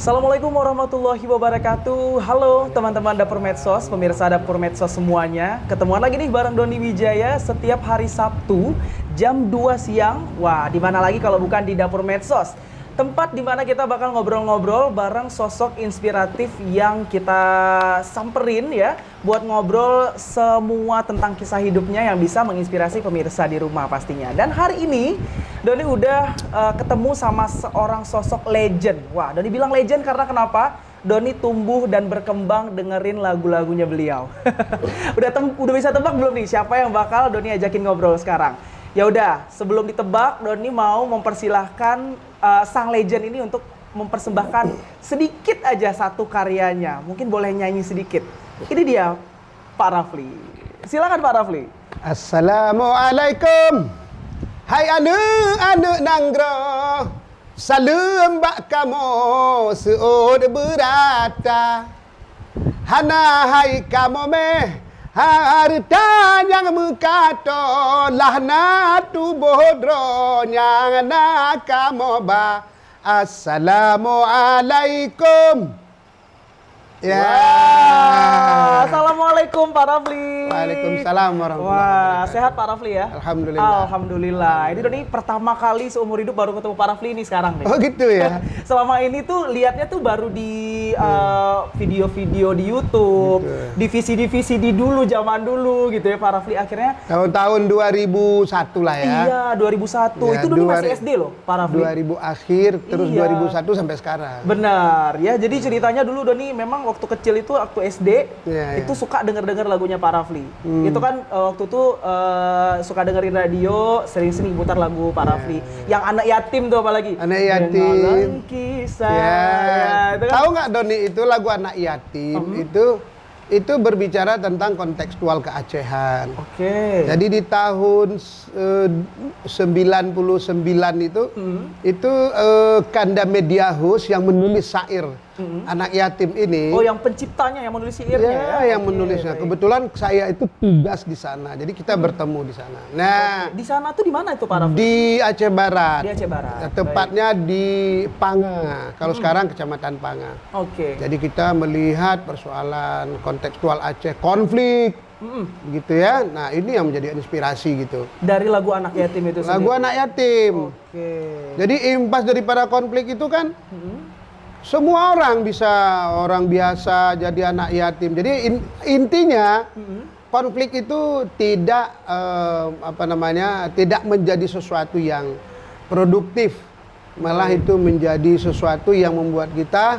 Assalamualaikum warahmatullahi wabarakatuh. Halo teman-teman Dapur Medsos, pemirsa Dapur Medsos semuanya. Ketemuan lagi nih bareng Doni Wijaya setiap hari Sabtu jam 2 siang. Wah, di mana lagi kalau bukan di Dapur Medsos. Tempat di mana kita bakal ngobrol-ngobrol bareng sosok inspiratif yang kita samperin ya, buat ngobrol semua tentang kisah hidupnya yang bisa menginspirasi pemirsa di rumah pastinya. Dan hari ini Doni udah ketemu sama seorang sosok legend. Wah, Doni bilang legend karena kenapa? Doni tumbuh dan berkembang dengerin lagu-lagunya beliau. udah bisa tebak belum nih siapa yang bakal Doni ajakin ngobrol sekarang? Ya udah, sebelum ditebak, Doni mau mempersilahkan sang legend ini untuk mempersembahkan sedikit aja satu karyanya. Mungkin boleh nyanyi sedikit. Ini dia, Pak Rafli. Silakan Pak Rafli. Assalamualaikum. Hai anu nanggro. Salam bak kamu seud berata. Hana hai kamu meh. Harta yang mengkato lahna tu bodro yang nak kamu ba. Assalamualaikum. Ya. Wah, assalamualaikum Pak Rafli. Waalaikumsalam warahmatullahi Wah, wabarakatuh. sehat Pak Rafli ya? Alhamdulillah. Alhamdulillah. Ini Doni pertama kali seumur hidup baru ketemu Pak Rafli ini sekarang nih. Oh gitu ya. Selama ini tuh liatnya tuh baru di video-video di YouTube, Gitu. di VCD dulu zaman dulu gitu ya Pak Rafli. Akhirnya Tahun-tahun 2001 lah ya. iya 2001. Ya, Itu Doni masih SD loh Pak Rafli. 2000 akhir terus Iya. 2001 sampai sekarang. Benar ya, jadi ceritanya dulu Doni memang waktu kecil itu waktu SD Iya, itu iya. suka denger lagunya Pak Rafli. Itu kan waktu itu suka dengerin radio, sering-sering putar lagu Pak Rafli. Yang anak yatim tuh apalagi. Anak yatim. Dengarkan kisah. Ya, itu kan. Tahu nggak Doni itu lagu anak yatim itu berbicara tentang kontekstual keacehan. Oke. Jadi di tahun 99 itu Kanda Mediahus yang menulis syair anak yatim ini. Oh, yang penciptanya yang menulis syairnya ya? Yang Oke, menulisnya. baik. Kebetulan saya itu tugas di sana. Jadi kita bertemu di sana. Nah, Di sana tuh di mana itu Pak Rafli? di Aceh Barat. Di Aceh Barat. Tepatnya di Panga. Kalau sekarang Kecamatan Panga. Oke. Jadi kita melihat persoalan kontekstual Aceh, konflik, gitu ya. Nah ini yang menjadi inspirasi gitu. Dari lagu anak yatim itu Lagu sendiri. anak yatim. Oke. Jadi impas daripada konflik itu kan, semua orang bisa orang biasa jadi anak yatim. Jadi intinya konflik itu tidak tidak menjadi sesuatu yang produktif, malah itu menjadi sesuatu yang membuat kita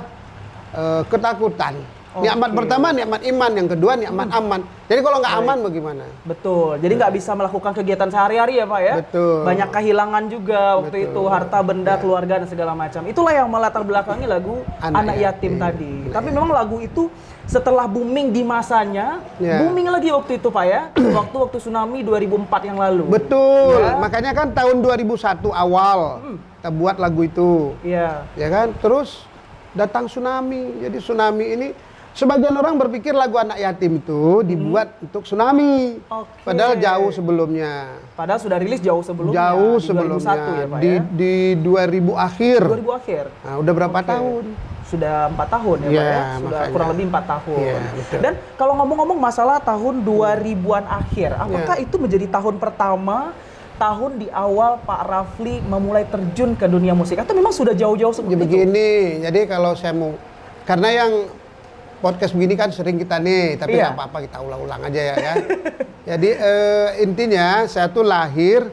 ketakutan. Nikmat pertama nikmat iman, yang kedua nikmat aman. Jadi kalau nggak aman bagaimana? Betul. Jadi nggak bisa melakukan kegiatan sehari-hari ya Pak ya? Betul. Banyak kehilangan juga waktu Betul. itu, harta benda, keluarga dan segala macam. Itulah yang melatar belakangi lagu Anak Yatim tadi. Tapi memang lagu itu setelah booming di masanya, booming lagi waktu itu Pak ya? Waktu tsunami 2004 yang lalu. Betul. Ya. Makanya kan tahun 2001 awal kita buat lagu itu. Iya. Ya kan? Terus datang tsunami. Jadi tsunami ini sebagian orang berpikir lagu anak yatim itu dibuat untuk tsunami. Oke. Padahal jauh sebelumnya. Padahal sudah rilis jauh sebelumnya. Jauh di sebelumnya. 2001 ya Pak di, ya? di 2000 akhir. 2000 akhir. Nah, udah berapa Oke. tahun? Sudah 4 tahun ya Pak Iya, ya? Sudah makanya. kurang lebih 4 tahun. Iya, betul. Dan kalau ngomong-ngomong masalah tahun 2000-an akhir, apakah itu menjadi tahun pertama, tahun di awal Pak Rafli memulai terjun ke dunia musik? Atau memang sudah jauh-jauh Ya, sebelum itu? begini, jadi kalau saya mau, karena yang podcast begini kan sering kita nih, tapi Iya. nggak apa-apa kita ulang-ulang aja ya. Jadi intinya saya tuh lahir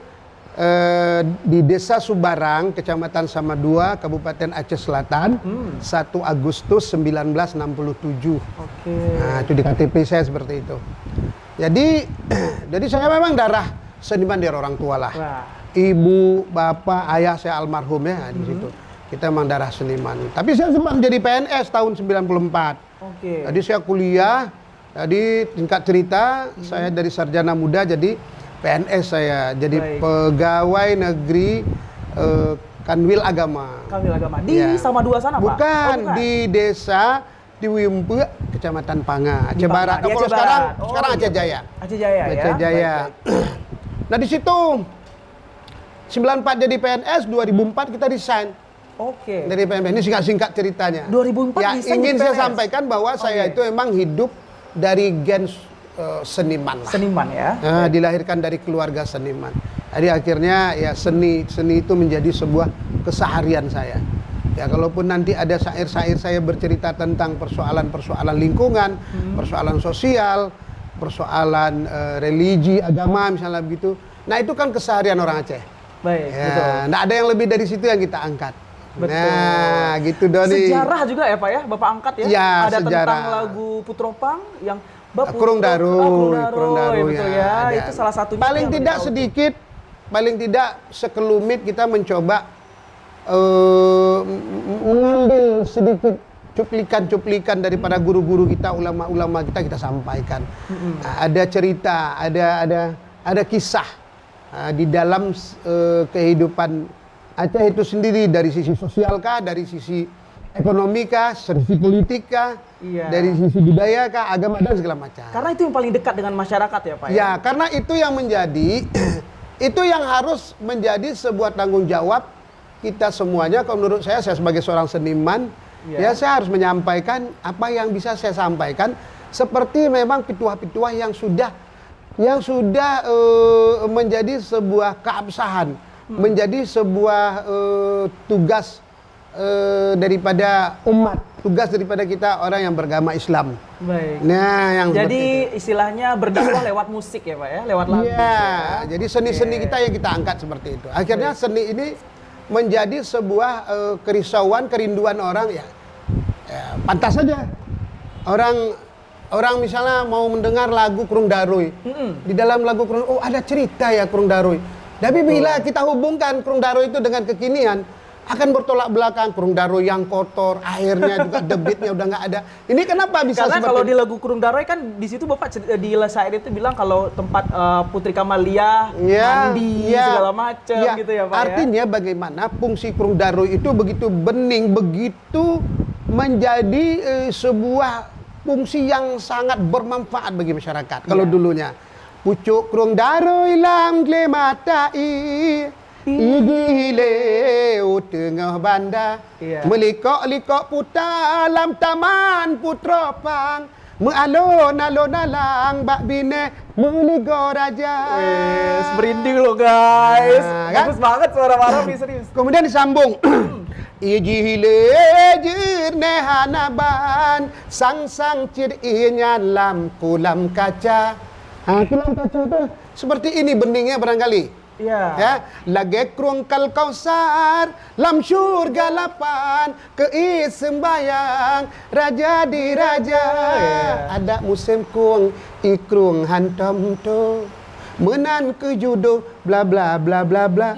di Desa Subarang, Kecamatan Samadua, Kabupaten Aceh Selatan, 1 Agustus 1967. Oke. Nah, itu di KTP saya seperti itu. Jadi saya memang darah seniman dari orang tua lah. Wah. Ibu, bapak, ayah saya almarhum ya di situ. Kita memang darah seniman. Tapi saya sempat menjadi PNS tahun 94. Oke. Jadi saya kuliah, jadi tingkat cerita, saya dari sarjana muda jadi PNS saya. Jadi Baik. pegawai negeri Kanwil Agama. Kanwil Agama. Di Ya. Samadua sana Pak? Bukan, Oh, di desa di Wimpe, Kecamatan Panga, Aceh Panga, Barat. di Kalau Aceh sekarang Barat. Oh, sekarang Aceh iya. Jaya. Aceh Jaya ya? Aceh Jaya. Baik. Nah di situ 94 jadi PNS, 2004 kita resign. Oke. Dari PNS. Ini singkat ceritanya. 2004 ya, bisa ingin jadi saya PNS? sampaikan bahwa saya itu emang hidup dari gen seniman lah. Seniman ya. Dilahirkan dari keluarga seniman. Jadi akhirnya ya seni itu menjadi sebuah keseharian saya. Ya kalaupun nanti ada syair-syair saya bercerita tentang persoalan-persoalan lingkungan, persoalan sosial, persoalan religi, agama misalnya begitu. Nah itu kan keseharian orang Aceh. Baik, Ya, betul. nggak ada yang lebih dari situ yang kita angkat. Betul. Nah, gitu Doni. Sejarah juga ya Pak ya, Bapak angkat ya. Ya, ada sejarah. tentang lagu Putropang yang Kurung Daru, ya, betul ya. ada. Itu salah satunya. Paling yang tidak beliau- sedikit, paling tidak sekelumit kita mencoba mengambil sedikit cuplikan-cuplikan daripada guru-guru kita, ulama-ulama kita sampaikan. Ada cerita, ada kisah di dalam kehidupan Aceh itu sendiri, dari sisi sosial kah, dari sisi ekonomi kah, sisi politik kah, Iya. dari sisi budaya kah, agama dan segala macam. Karena itu yang paling dekat dengan masyarakat ya Pak ya. Ya, karena itu yang menjadi itu yang harus menjadi sebuah tanggung jawab kita semuanya. Kalau menurut saya sebagai seorang seniman, ya saya harus menyampaikan apa yang bisa saya sampaikan, seperti memang pituah-pituah yang sudah menjadi sebuah keabsahan, menjadi sebuah tugas daripada umat, tugas daripada kita orang yang beragama Islam. Baik. Nah, yang Jadi istilahnya berdakwah lewat musik ya Pak ya, lewat lagu. Iya, jadi seni-seni kita yang kita angkat seperti itu. Akhirnya seni ini menjadi sebuah kerisauan, kerinduan orang ya. Pantas saja. Orang misalnya mau mendengar lagu Kurung Daruy. Di dalam lagu Kurung, oh ada cerita ya Kurung Daruy. Tapi bila kita hubungkan Kurung Daruy itu dengan kekinian, akan bertolak belakang. Kurung Daruy yang kotor, airnya juga debitnya udah nggak ada. Ini kenapa bisa Karena seperti kalau di lagu Kurung Daroy kan di situ Bapak di syair itu bilang kalau tempat Putri Kamaliah mandi segala macam gitu ya Pak. Artinya bagaimana fungsi Kurung Daruy itu begitu bening, begitu menjadi sebuah fungsi yang sangat bermanfaat bagi masyarakat. Kalau dulunya pucuk Kurung Daruy lam gle matai igile tengah bandar melikok-likok putar lam taman Putropang mengalon-alon alang bak bine meligo raja. Wes, merinding loh guys. Bagus banget suara Marawi serius. Kemudian disambung. Ijile jirnehanaban sang-sang cirinya lam kulam kaca. Kulam kaca itu seperti ini beningnya barangkali. Iya. Ya, lagi krungkal kausar lam syurga lapan keis sembayang raja di raja. Ada musim kuang ikrung hantam to menan ke judo bla bla bla bla bla.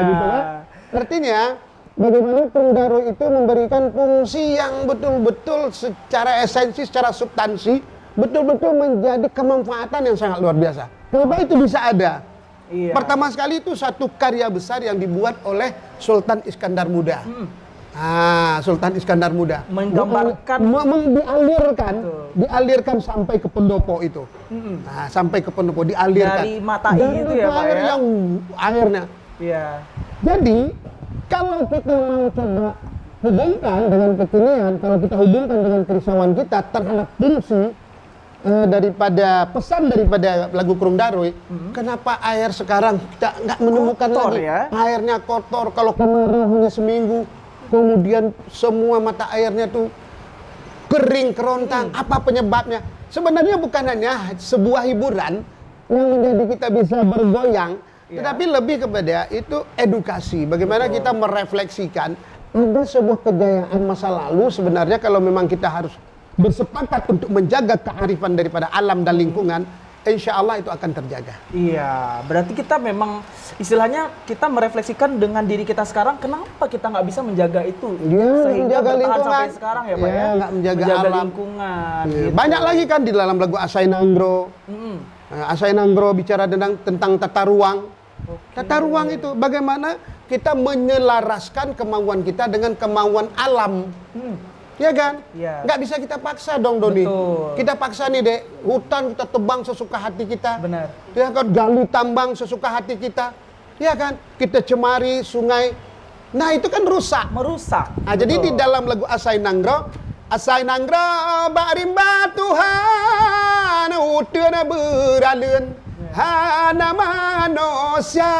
Gitu kan. Artinya bagaimana Kurung Daruy itu memberikan fungsi yang betul-betul secara esensi, secara substansi, betul-betul menjadi kemanfaatan yang sangat luar biasa. Kenapa itu bisa ada? Iya. Pertama sekali itu satu karya besar yang dibuat oleh Sultan Iskandar Muda. Sultan Iskandar Muda menggambarkan dialirkan sampai ke pendopo itu. Sampai ke pendopo dialirkan dari mata itu ya Pak air ya. yang airnya. Iya. Jadi kalau kita mau coba hubungkan dengan kekinian, kalau kita hubungkan dengan kerisauan kita terhadap fungsi daripada pesan daripada lagu Kurung Daruy, kenapa air sekarang kita nggak menemukan kotor, lagi? ya? Airnya kotor, kalau kemarau hanya seminggu, kemudian semua mata airnya tuh kering kerontang. Apa penyebabnya? Sebenarnya bukan hanya sebuah hiburan yang menjadi kita bisa bergoyang, tetapi lebih kepada itu edukasi. Bagaimana kita merefleksikan ada sebuah kejayaan masa lalu sebenarnya kalau memang kita harus bersepakat untuk menjaga kearifan daripada alam dan lingkungan, insya Allah itu akan terjaga. Iya, berarti kita memang istilahnya kita merefleksikan dengan diri kita sekarang, kenapa kita nggak bisa menjaga itu sehingga menjaga bertahan lingkungan sampai sekarang ya Pak ya? nggak menjaga alam. Lingkungan. Ya, Gitu. banyak lagi kan di dalam lagu Asai Nanggro. Asai Nanggro bicara tentang tata ruang. Tata ruang itu bagaimana kita menyelaraskan kemauan kita dengan kemauan alam. Ya kan? Ya. Nggak bisa kita paksa dong Doni. Betul. Kita paksa nih Dek, hutan kita tebang sesuka hati kita. Benar. Ya kan, gali tambang sesuka hati kita. Ya kan? Kita cemari sungai Nah itu kan rusak. Merusak. Nah, jadi di dalam lagu Asai Nanggro barimba Tuhan utuna beralun hana manusia.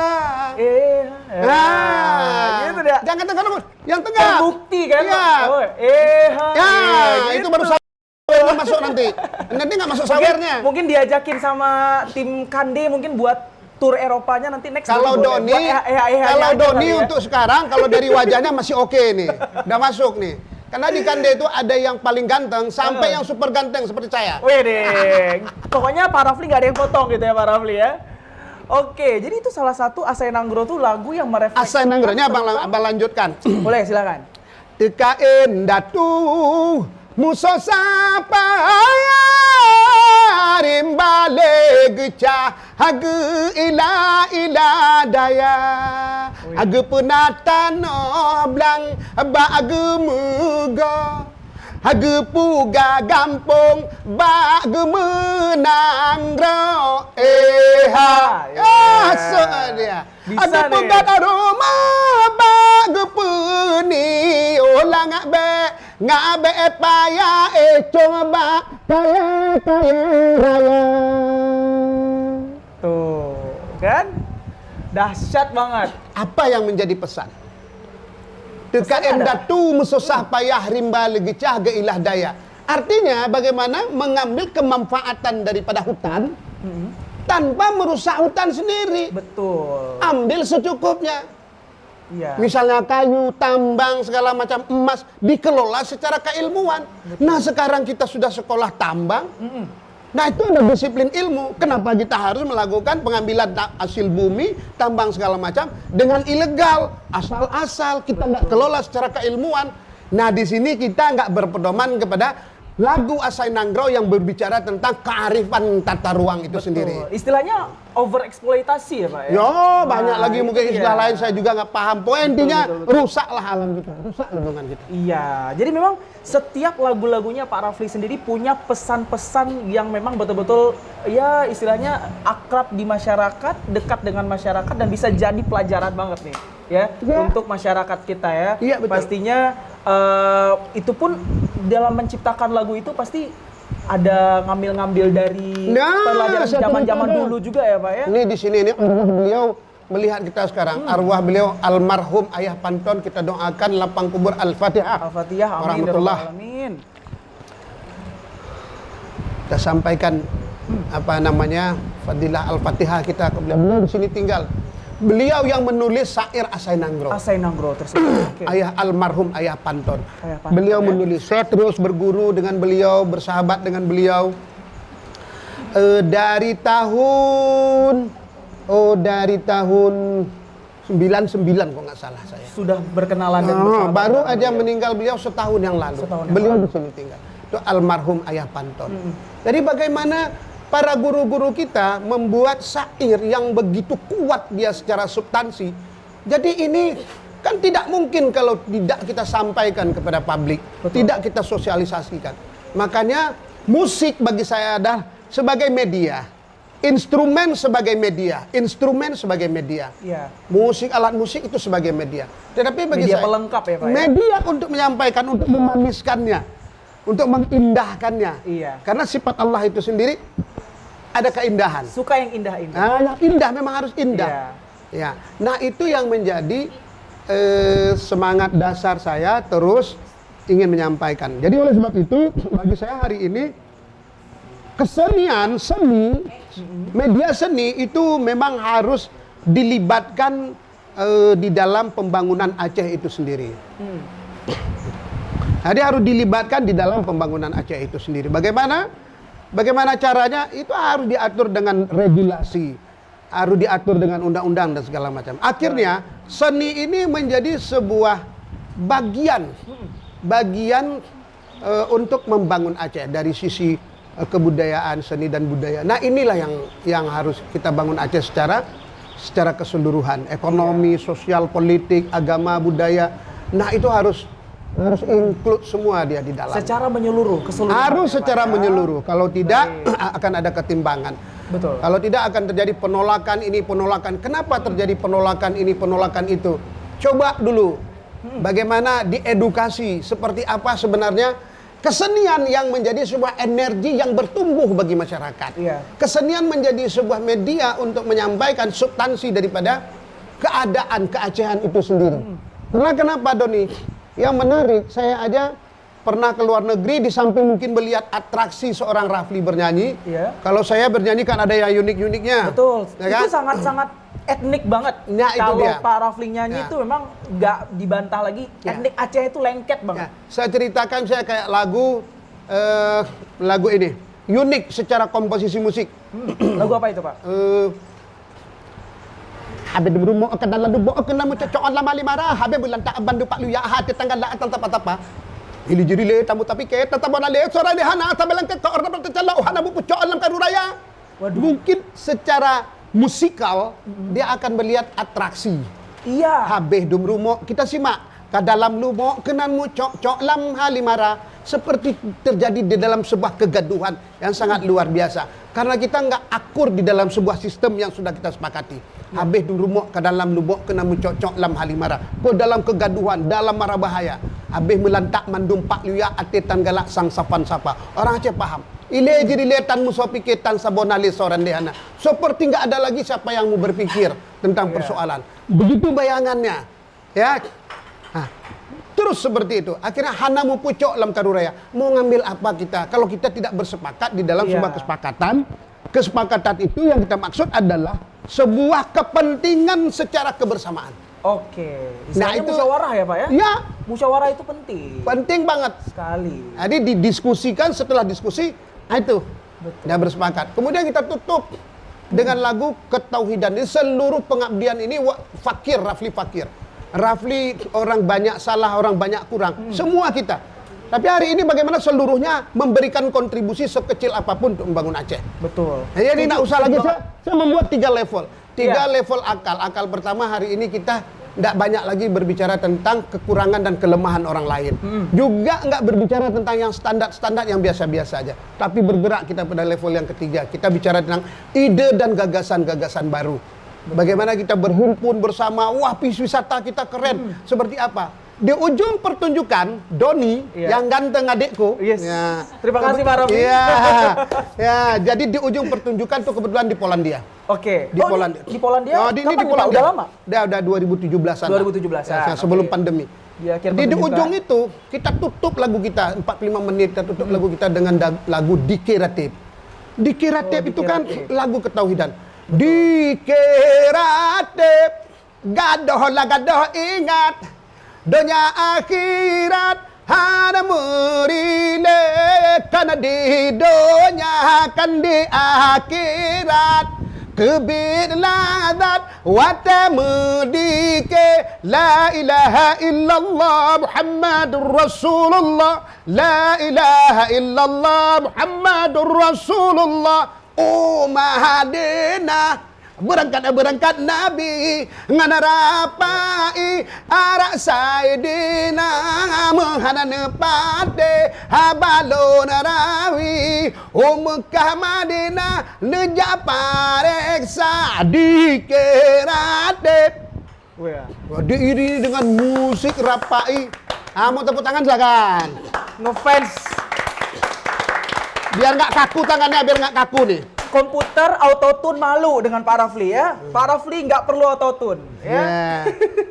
Gitu dia. Jangan tengah dulu, yang tengah. Terbukti kan? Ya. Oh, Ya, gitu. itu baru sawernya masuk nanti. Nanti nggak masuk sawernya. Mungkin diajakin sama tim Kande mungkin buat tur Eropanya nanti next. Kalau boleh. Doni, Buat kalau aja Doni kali ya. untuk sekarang, kalau dari wajahnya masih oke nih, udah masuk nih. Karena di Kande itu ada yang paling ganteng sampai yang super ganteng seperti saya. Wede, pokoknya Pak Rafli nggak ada yang potong gitu ya Pak Rafli ya. Oke, jadi itu salah satu Asai Nanggro tuh lagu yang merefleksikan. Asai Nanggronya abang lanjutkan. Boleh silakan. Tekain datu muso sapa rimbale geca hagu ila daya agu penatan oblang ba agu muga hagu puga gampung ba agu menang ro so dia Bisa agu nih. puga aroma ba agu puni ulang ngabe paya coba kaya raya. Tuh, kan? Dahsyat banget. Apa yang menjadi pesan? Teka endatu musosah payah rimba legecah geilah daya. Artinya bagaimana mengambil kemanfaatan daripada hutan tanpa merusak hutan sendiri. Betul. Ambil secukupnya. Iya. Misalnya kayu, tambang, segala macam emas dikelola secara keilmuan. Nah sekarang kita sudah sekolah tambang. Nah itu ada disiplin ilmu. Kenapa kita harus melakukan pengambilan hasil bumi, tambang segala macam dengan ilegal, asal-asal kita nggak kelola secara keilmuan. Nah di sini kita nggak berpedoman kepada lagu Asai Nanggro yang berbicara tentang kearifan tata ruang itu sendiri. Istilahnya overeksploitasi ya Pak ya? Yo, banyak lagi mungkin itu istilah dia. lain saya juga nggak paham. Pointinya Betul. rusaklah alam kita, rusak lingkungan kita. Iya, jadi memang setiap lagu-lagunya Pak Rafli sendiri punya pesan-pesan yang memang betul-betul ya istilahnya akrab di masyarakat, dekat dengan masyarakat dan bisa jadi pelajaran banget nih ya untuk masyarakat kita ya. Iya, betul. Pastinya itu pun dalam menciptakan lagu itu pasti ada ngambil-ngambil dari pelajaran saya zaman-zaman cerita dulu juga ya Pak ya. Ini di sini ini arwah beliau melihat kita sekarang. Arwah beliau almarhum Ayah Panton kita doakan lapang kubur Al-Fatihah. Al-Fatihah, amin. Warahmatullah. Amin. Kita sampaikan apa namanya Fadilah Al-Fatihah kita ke beliau. Beliau di sini tinggal. Beliau yang menulis syair Asai Nanggro. Asai Nanggro tersebut. Oke. Ayah almarhum Ayah Panton. Ayah Panton, Beliau ya. menulis. Saya terus berguru dengan beliau, bersahabat dengan beliau. Dari tahun 99 kok nggak salah saya. Sudah berkenalan dan bersahabat Baru dengan aja beliau. meninggal beliau setahun yang lalu. Setahun yang Beliau lalu. di sini tinggal. Itu almarhum Ayah Panton. Jadi bagaimana para guru-guru kita membuat syair yang begitu kuat dia secara substansi. Jadi ini kan tidak mungkin kalau tidak kita sampaikan kepada publik, tidak kita sosialisasikan. Makanya musik bagi saya adalah sebagai media, instrumen sebagai media, Iya. Musik, alat musik itu sebagai media. Tetapi bagi Media saya pelengkap ya Pak ya? media untuk menyampaikan, untuk memaniskannya, untuk mengindahkannya. Iya. Karena sifat Allah itu sendiri ada keindahan. Suka yang indah-indah. Nah, yang indah memang harus indah. Iya. Ya. Nah, itu yang menjadi semangat dasar saya terus ingin menyampaikan. Jadi oleh sebab itu bagi saya hari ini kesenian, seni, media seni itu memang harus dilibatkan di dalam pembangunan Aceh itu sendiri. Jadi harus dilibatkan di dalam pembangunan Aceh itu sendiri. Bagaimana caranya? Itu harus diatur dengan regulasi, harus diatur dengan undang-undang dan segala macam. Akhirnya seni ini menjadi sebuah bagian untuk membangun Aceh dari sisi kebudayaan, seni dan budaya. Nah, inilah yang harus kita bangun Aceh secara keseluruhan, ekonomi, sosial, politik, agama, budaya. Nah, itu harus include semua dia di dalam. Secara menyeluruh, keseluruhan. Harus ya, secara Pak ya? menyeluruh. Kalau tidak akan ada ketimbangan. Betul. Kalau tidak akan terjadi penolakan ini, penolakan. Kenapa terjadi penolakan ini, penolakan itu? coba dulu bagaimana diedukasi seperti apa sebenarnya kesenian yang menjadi sebuah energi yang bertumbuh bagi masyarakat. Iya. Kesenian menjadi sebuah media untuk menyampaikan substansi daripada keadaan keacehan itu sendiri. Karena kenapa Doni? Yang menarik, saya aja pernah ke luar negeri di samping mungkin melihat atraksi seorang Rafli bernyanyi. Iya. Kalau saya bernyanyi kan ada yang unik-uniknya. Betul. Ya kan? Itu sangat-sangat etnik banget. Nah, itu kalau dia. Pak Rafli nyanyi Ya. itu memang nggak dibantah lagi. Ya. Etnik Aceh itu lengket Ya, banget. saya ceritakan saya kayak lagu ini unik secara komposisi musik. Lagu apa itu, Pak? Habis berumur ke dalam dubuk ke namu cocokan lama limara habis bulan tak bandu pak luya hati tanggal la tan tapa ili jiri le tamu tapi ke tetap bona le sora le hana tabelan ke order tercela hana bu pucok alam karuraya. Waduh. Mungkin secara musikal dia akan melihat atraksi. Iya. Habis dum rumok kita simak ke dalam lumok kenanmu cok lam halimara seperti terjadi di dalam sebuah kegaduhan yang sangat luar biasa karena kita nggak akur di dalam sebuah sistem yang sudah kita sepakati. Habis dum rumok ke dalam lumok kenanmu cok lam halimara ke dalam kegaduhan dalam mara bahaya. Habis melantak mandum pak luya atetan galak sang sapan sapa. Orang Aceh paham. Ile jadi letan muso pikitan sabonali soran dehana. Seperti nggak ada lagi siapa yang mau berpikir tentang persoalan. Begitu bayangannya. Ya. Nah, terus seperti itu. Akhirnya hana mu pucok lam karuraya. Mau ngambil apa kita? Kalau kita tidak bersepakat di dalam sebuah kesepakatan. Kesepakatan itu yang kita maksud adalah sebuah kepentingan secara kebersamaan. Oke. Nah, Istilahnya itu musyawarah ya, Pak ya? Ya, Musyawarah itu penting. penting banget. Sekali. Jadi didiskusikan, setelah diskusi, nah itu dia bersepakat. Kemudian kita tutup dengan lagu Ketauhidan. Ini seluruh pengabdian ini fakir, Rafli fakir. Rafli orang banyak salah, orang banyak kurang. Semua kita. Tapi hari ini bagaimana seluruhnya memberikan kontribusi sekecil apapun untuk membangun Aceh. Betul. Nah, jadi tidak usah lagi, saya membuat 3 level. 3 Iya. level akal. Akal pertama hari ini kita tidak banyak lagi berbicara tentang kekurangan dan kelemahan orang lain. Juga nggak berbicara tentang yang standar-standar yang biasa-biasa aja. Tapi bergerak kita pada level yang ketiga. Kita bicara tentang ide dan gagasan-gagasan baru. Bagaimana kita berhimpun bersama, wah wisata kita keren. Seperti apa? Di ujung pertunjukan, Doni, Iya. yang ganteng adikku. Yes. Ya, Terima kasih, Pak Rafli. Iya. Ya, jadi di ujung pertunjukan tuh kebetulan di Polandia. Oke. Di Polandia. Di Polandia? Oh, ini Kapan di nih, Pak? Polandia. Udah lama? Udah 2017-an. 2017-an. Ya, sebelum Oke. pandemi. Di akhir Di pertunjukan. ujung itu kita tutup lagu kita 45 menit kita tutup lagu kita dengan lagu Dikiratif. Dikiratif itu kan lagu ketauhidan. Dikiratif gadoh lah gadoh ingat dunia akhirat hana murile karena di dunia kan di akhirat kebir ladat watamudike la ilaha illallah Muhammadur Rasulullah la ilaha illallah Muhammadur Rasulullah Madinah berangkat Nabi nganarapai arak saidina menghana nepate habalon rawi Mekah Madinah nejak pareksa dikiratif. Wah, diiringi dengan musik rapai. Mau tepuk tangan silakan. Ngefans. Biar nggak kaku tangannya, biar nggak kaku nih. Komputer autotune malu dengan Pak Rafli ya. Pak Rafli nggak perlu autotune ya.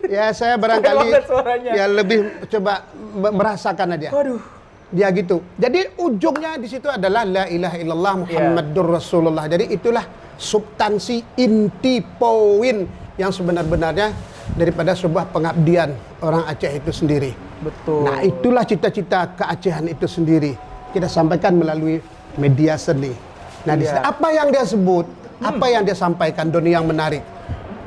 Ya saya barangkali Banget suaranya. ya lebih coba merasakan aja. Waduh. Dia gitu. Jadi ujungnya di situ adalah la ilaha illallah Muhammadur Rasulullah. Jadi itulah substansi inti poin yang sebenar-benarnya daripada sebuah pengabdian orang Aceh itu sendiri. Betul. Nah, itulah cita-cita keacehan itu sendiri. Kita sampaikan melalui media seni. Nah, di Iya. apa yang dia sebut, apa yang dia sampaikan, Doni yang menarik.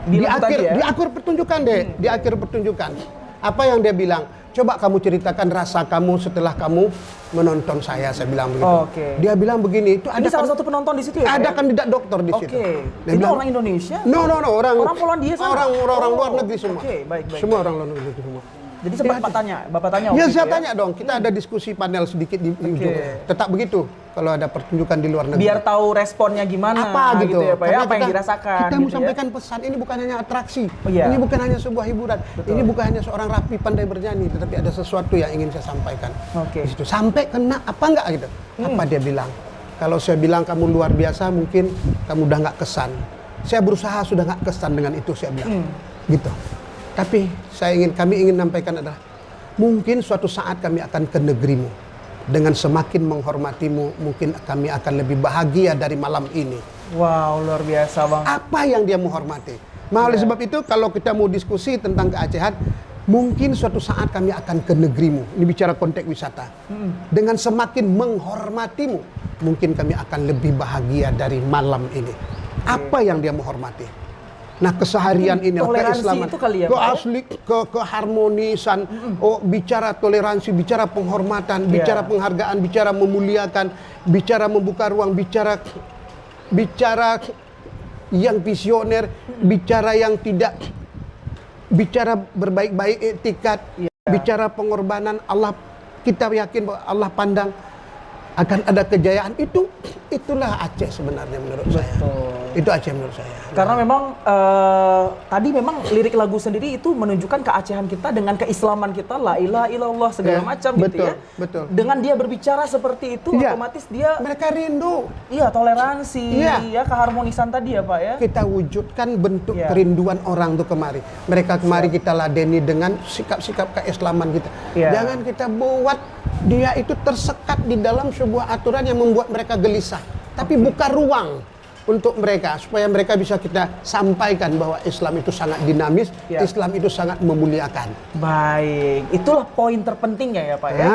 Di Bilang akhir, tadi ya? di akhir pertunjukan deh, di akhir pertunjukan. Apa yang dia bilang? Coba kamu ceritakan rasa kamu setelah kamu menonton saya bilang begitu. Oke. Dia bilang begini, itu Ini salah satu penonton di situ ya? ada Pak? kandidat dokter di situ. Oke. Dia Ini bilang, orang Indonesia? No, orang Polandia sana? orang luar Oh, negeri semua. Oke, baik. Semua orang luar negeri semua. Jadi sempat Bapak tanya Ya waktu saya itu tanya dong, kita ada diskusi panel sedikit di ujung. Tetap begitu. kalau ada pertunjukan di luar negeri. Biar tahu responnya gimana Apa gitu, ya Pak ya, Karena apa yang dirasakan kita gitu mau ya. sampaikan pesan, ini bukan hanya atraksi, Oh, iya. ini bukan hanya sebuah hiburan, Betul. ini bukan hanya seorang rapi pandai bernyanyi, tetapi ada sesuatu yang ingin saya sampaikan. Oke. Di situ sampai kena apa enggak gitu. Apa dia bilang? Kalau saya bilang kamu luar biasa, mungkin kamu udah nggak kesan. Saya berusaha sudah nggak kesan dengan itu, saya bilang. Gitu. Tapi kami ingin menyampaikan adalah mungkin suatu saat kami akan ke negerimu. Dengan semakin menghormatimu, mungkin kami akan lebih bahagia dari malam ini. Wow, luar biasa Bang. Apa yang dia menghormati? Oleh sebab itu, kalau kita mau diskusi tentang keacehan, mungkin suatu saat kami akan ke negerimu. Ini bicara konteks wisata. Dengan semakin menghormatimu, mungkin kami akan lebih bahagia dari malam ini. Apa yang dia menghormati? Nah, keseharian ini, toleransi keislaman, itu kali ya, Pak, ya? asli, keharmonisan, bicara toleransi, bicara penghormatan, bicara penghargaan, bicara memuliakan, bicara membuka ruang, bicara yang visioner, bicara yang tidak, bicara berbaik-baik etikat, bicara pengorbanan. Allah, kita yakin bahwa Allah pandang akan ada kejayaan. Itulah Aceh sebenarnya menurut saya. Itu Aceh menurut saya. Karena memang tadi memang lirik lagu sendiri itu menunjukkan keacehan kita dengan keislaman kita, la ilaha illallah segala macam gitu ya. Betul. Dengan dia berbicara seperti itu, otomatis dia mereka rindu. Iya, toleransi, ya keharmonisan tadi ya Pak ya. Kita wujudkan bentuk kerinduan orang tuh kemari. Mereka kemari kita ladeni dengan sikap-sikap keislaman kita. Jangan kita buat dia itu tersekat di dalam sebuah aturan yang membuat mereka gelisah. Tapi buka ruang untuk mereka, supaya mereka bisa kita sampaikan bahwa Islam itu sangat dinamis, Islam itu sangat memuliakan. Baik, itulah poin terpentingnya ya Pak ya.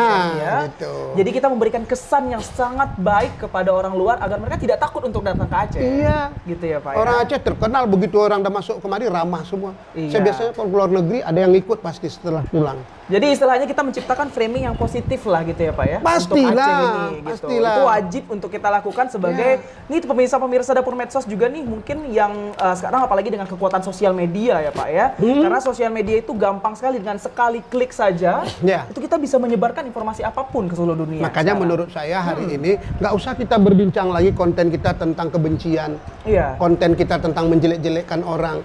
Gitu. Jadi kita memberikan kesan yang sangat baik kepada orang luar agar mereka tidak takut untuk datang ke Aceh. Iya. Gitu ya Pak Orang ya. Aceh terkenal begitu orang udah masuk kemari ramah semua. Saya biasanya kalau keluar negeri ada yang ikut pasti setelah pulang. Jadi istilahnya kita menciptakan framing yang positif lah gitu ya Pak ya. Pastilah, untuk Aceh ini, gitu. pastilah. Itu wajib untuk kita lakukan sebagai nih pemirsa-pemirsa Dapur Medsos juga nih mungkin yang sekarang apalagi dengan kekuatan sosial media ya Pak ya. Karena sosial media itu gampang sekali, dengan sekali klik saja itu kita bisa menyebarkan informasi apapun ke seluruh dunia. Makanya menurut saya hari ini nggak usah kita berbincang lagi konten kita tentang kebencian, konten kita tentang menjelek-jelekkan orang.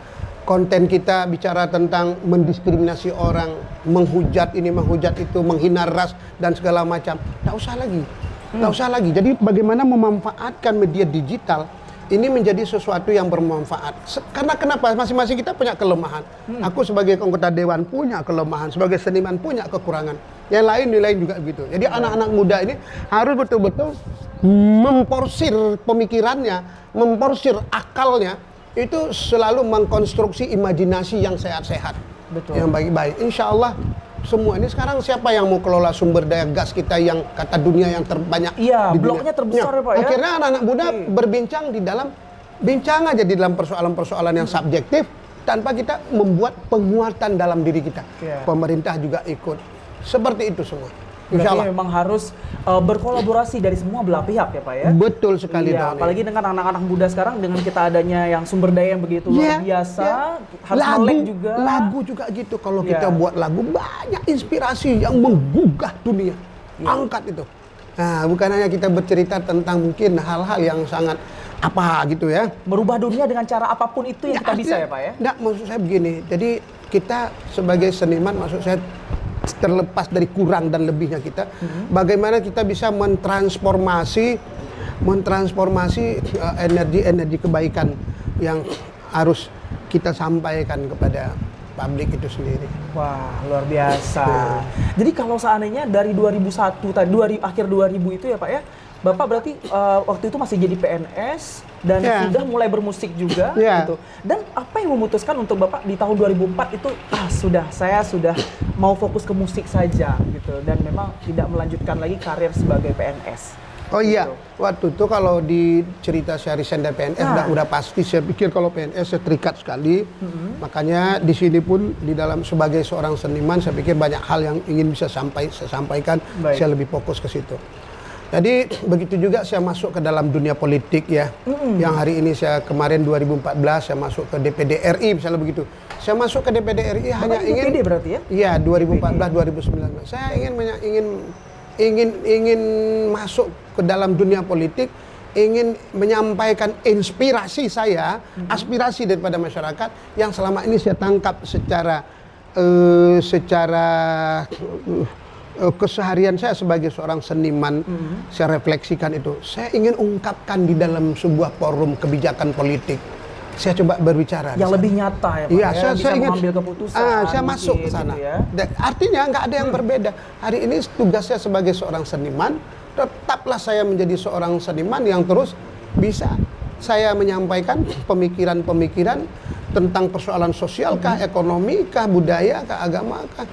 Konten kita bicara tentang mendiskriminasi orang, menghujat ini, menghujat itu, menghina ras dan segala macam. Nggak usah lagi. Nggak usah lagi. Jadi bagaimana memanfaatkan media digital ini menjadi sesuatu yang bermanfaat. Karena kenapa? Masing-masing kita punya kelemahan. Aku sebagai anggota dewan punya kelemahan, sebagai seniman punya kekurangan. Yang lain juga begitu. Jadi anak-anak muda ini harus betul-betul memporsir pemikirannya, memporsir akalnya, itu selalu mengkonstruksi imajinasi yang sehat-sehat, yang baik-baik. Insya Allah semua ini sekarang siapa yang mau kelola sumber daya gas kita yang kata dunia yang terbanyak? Iya, di bloknya terbesar ya Pak ya. Akhirnya anak-anak muda berbincang bincang aja di dalam persoalan-persoalan yang subjektif tanpa kita membuat penguatan dalam diri kita. Pemerintah juga ikut. Seperti itu semua. Insya Allah. Memang harus berkolaborasi dari semua belah pihak ya Pak ya. Betul sekali. Apalagi dengan anak-anak muda sekarang dengan kita adanya yang sumber daya yang begitu luar biasa, harus melek juga. Lagu juga gitu. Kalau kita buat lagu banyak inspirasi yang menggugah dunia. Angkat itu. Nah, bukan hanya kita bercerita tentang mungkin hal-hal yang sangat apa gitu ya. Merubah dunia dengan cara apapun itu yang kita bisa ya Pak ya. Enggak, maksud saya begini. Jadi kita sebagai seniman, maksud saya terlepas dari kurang dan lebihnya kita, bagaimana kita bisa mentransformasi energi kebaikan yang harus kita sampaikan kepada publik itu sendiri. Wah, luar biasa. Jadi kalau seandainya dari 2001 tadi, akhir 2000 itu ya Pak ya, Bapak berarti waktu itu masih jadi PNS dan sudah mulai bermusik juga gitu. Dan apa yang memutuskan untuk Bapak di tahun 2004 itu saya sudah mau fokus ke musik saja gitu dan memang tidak melanjutkan lagi karir sebagai PNS. Oh iya, waktu itu kalau di cerita saya resign dari PNS udah pasti saya pikir kalau PNS saya terikat sekali. Makanya di sini pun di dalam sebagai seorang seniman saya pikir banyak hal yang ingin bisa saya sampaikan. Saya lebih fokus ke situ. Jadi begitu juga saya masuk ke dalam dunia politik ya. Yang hari ini saya kemarin 2014 saya masuk ke DPD RI misalnya begitu. Saya masuk ke DPD RI hanya ingin DPD berarti ya? Iya, 2014 2019. Saya ingin ingin masuk ke dalam dunia politik, ingin menyampaikan inspirasi saya, aspirasi daripada masyarakat yang selama ini saya tangkap secara keseharian saya sebagai seorang seniman. Saya refleksikan itu. Saya ingin ungkapkan di dalam sebuah forum kebijakan politik. Saya coba berbicara yang lebih nyata ya Pak. Iya, ya, saya ingin mengambil keputusan. saya masuk ke sana. Gitu ya. Artinya nggak ada yang berbeda. Hari ini tugasnya sebagai seorang seniman, tetaplah saya menjadi seorang seniman yang terus bisa saya menyampaikan pemikiran-pemikiran tentang persoalan sosial kah, ekonomi kah, budaya kah, agama kah,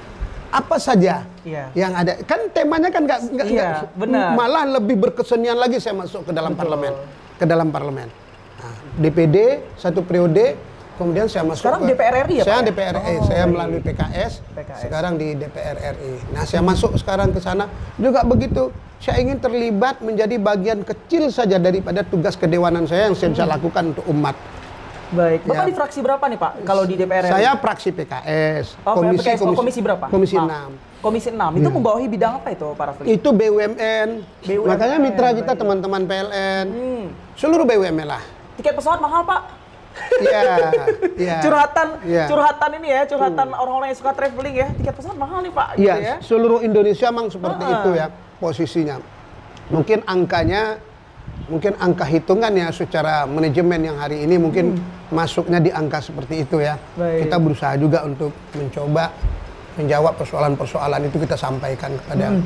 apa saja yang ada. Kan temanya kan nggak benar. Malah lebih berkesenian lagi saya masuk ke dalam parlemen. DPD satu periode, kemudian saya masuk sekarang DPR RI ya Pak? Saya DPR RI, saya melalui PKS, sekarang di DPR RI. Nah, saya masuk sekarang ke sana juga begitu. Saya ingin terlibat menjadi bagian kecil saja daripada tugas kedewanan saya yang saya bisa lakukan untuk umat. Baik, Bapak di fraksi berapa nih Pak kalau di DPR RI? Saya fraksi PKS. Komisi berapa? Komisi 6. Komisi 6, itu membawahi bidang apa itu Pak Rafli? Itu BUMN. Makanya mitra kita teman-teman PLN. Seluruh BUMN lah. Tiket pesawat mahal Pak? Iya. Curhatan ini ya, curhatan orang-orang yang suka traveling ya. Tiket pesawat mahal nih Pak. Iya, gitu ya. seluruh Indonesia memang seperti itu ya posisinya. Mungkin angka hitungannya secara manajemen yang hari ini mungkin masuknya di angka seperti itu ya. Baik. Kita berusaha juga untuk mencoba menjawab persoalan-persoalan itu, kita sampaikan kepada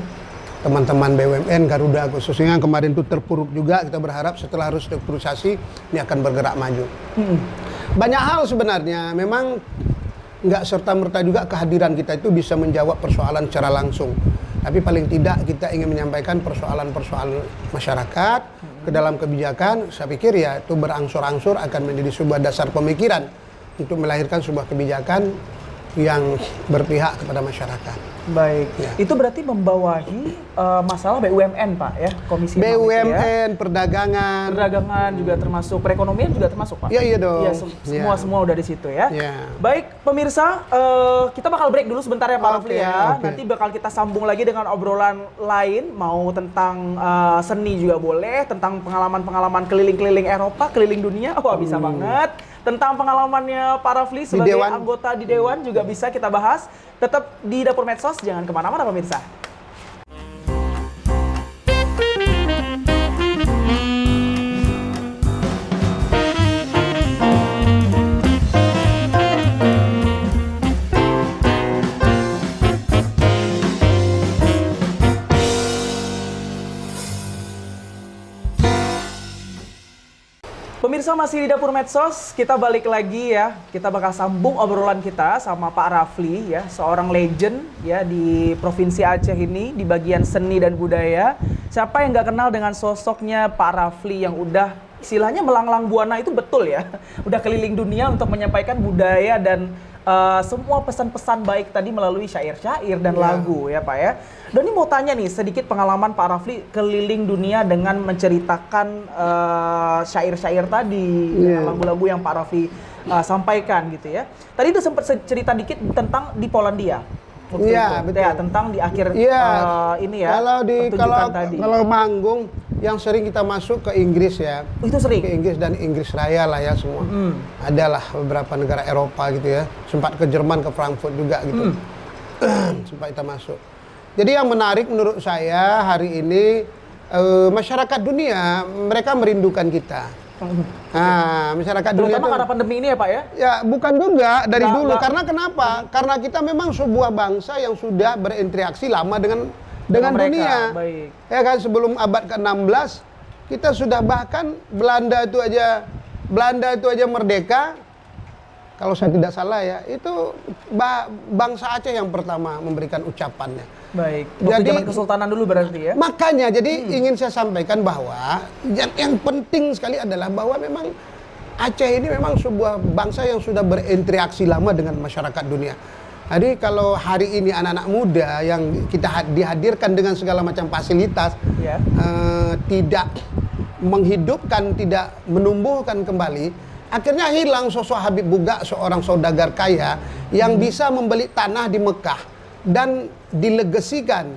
teman-teman BUMN Garuda khususnya yang kemarin itu terpuruk juga. Kita berharap setelah restrukturisasi ini akan bergerak maju. Banyak hal sebenarnya memang nggak serta-merta juga kehadiran kita itu bisa menjawab persoalan secara langsung. Tapi paling tidak kita ingin menyampaikan persoalan-persoalan masyarakat ke dalam kebijakan. Saya pikir ya itu berangsur-angsur akan menjadi sebuah dasar pemikiran untuk melahirkan sebuah kebijakan yang berpihak kepada masyarakat. Baik, itu berarti membawahi masalah BUMN Pak ya, Komisi BUMN, perdagangan juga termasuk, perekonomian juga termasuk Pak? Iya dong. Iya, semua udah di situ ya. Baik, pemirsa, kita bakal break dulu sebentar ya Pak Rafli ya. Nanti bakal kita sambung lagi dengan obrolan lain, mau tentang seni juga boleh, tentang pengalaman-pengalaman keliling-keliling Eropa, keliling dunia, wah bisa banget. Tentang pengalamannya Pak Rafli sebagai anggota di Dewan juga bisa kita bahas. Tetap di Dapur Medsos, jangan kemana-mana pemirsa. Pemirsa masih di Dapur Medsos, kita balik lagi ya. Kita bakal sambung obrolan kita sama Pak Rafli ya, seorang legend ya di Provinsi Aceh ini di bagian seni dan budaya. Siapa yang nggak kenal dengan sosoknya Pak Rafli yang udah istilahnya melanglang buana itu betul ya. Udah keliling dunia untuk menyampaikan budaya dan semua pesan-pesan baik tadi melalui syair-syair dan lagu ya Pak ya. Doni mau tanya nih sedikit pengalaman Pak Rafli keliling dunia dengan menceritakan syair-syair tadi, lagu-lagu yang Pak Rafli sampaikan gitu ya. Tadi itu sempat cerita dikit tentang di Polandia. Iya, betul. Ya, tentang di akhir ini ya. Kalau manggung yang sering kita masuk ke Inggris ya. Itu sering? Ke Inggris dan Inggris Raya lah ya semua. Adalah beberapa negara Eropa gitu ya. Sempat ke Jerman, ke Frankfurt juga gitu. Sempat kita masuk. Jadi yang menarik menurut saya hari ini masyarakat dunia mereka merindukan kita. Nah, masyarakat dunia terutama karena pandemi ini ya Pak ya? Ya bukan juga dari dulu. Karena kenapa? Karena kita memang sebuah bangsa yang sudah berinteraksi lama dengan dunia. Baik. Ya kan sebelum abad ke-16 kita sudah bahkan Belanda itu aja merdeka. Kalau saya tidak salah ya, itu bangsa Aceh yang pertama memberikan ucapannya. Baik. Jadi zaman kesultanan dulu berarti ya. Makanya jadi ingin saya sampaikan bahwa yang penting sekali adalah bahwa memang Aceh ini memang sebuah bangsa yang sudah berinteraksi lama dengan masyarakat dunia. Jadi kalau hari ini anak-anak muda yang kita dihadirkan dengan segala macam fasilitas tidak menghidupkan, tidak menumbuhkan kembali, akhirnya hilang sosok Habib Buga, seorang saudagar kaya yang bisa membeli tanah di Mekah dan dilegasikan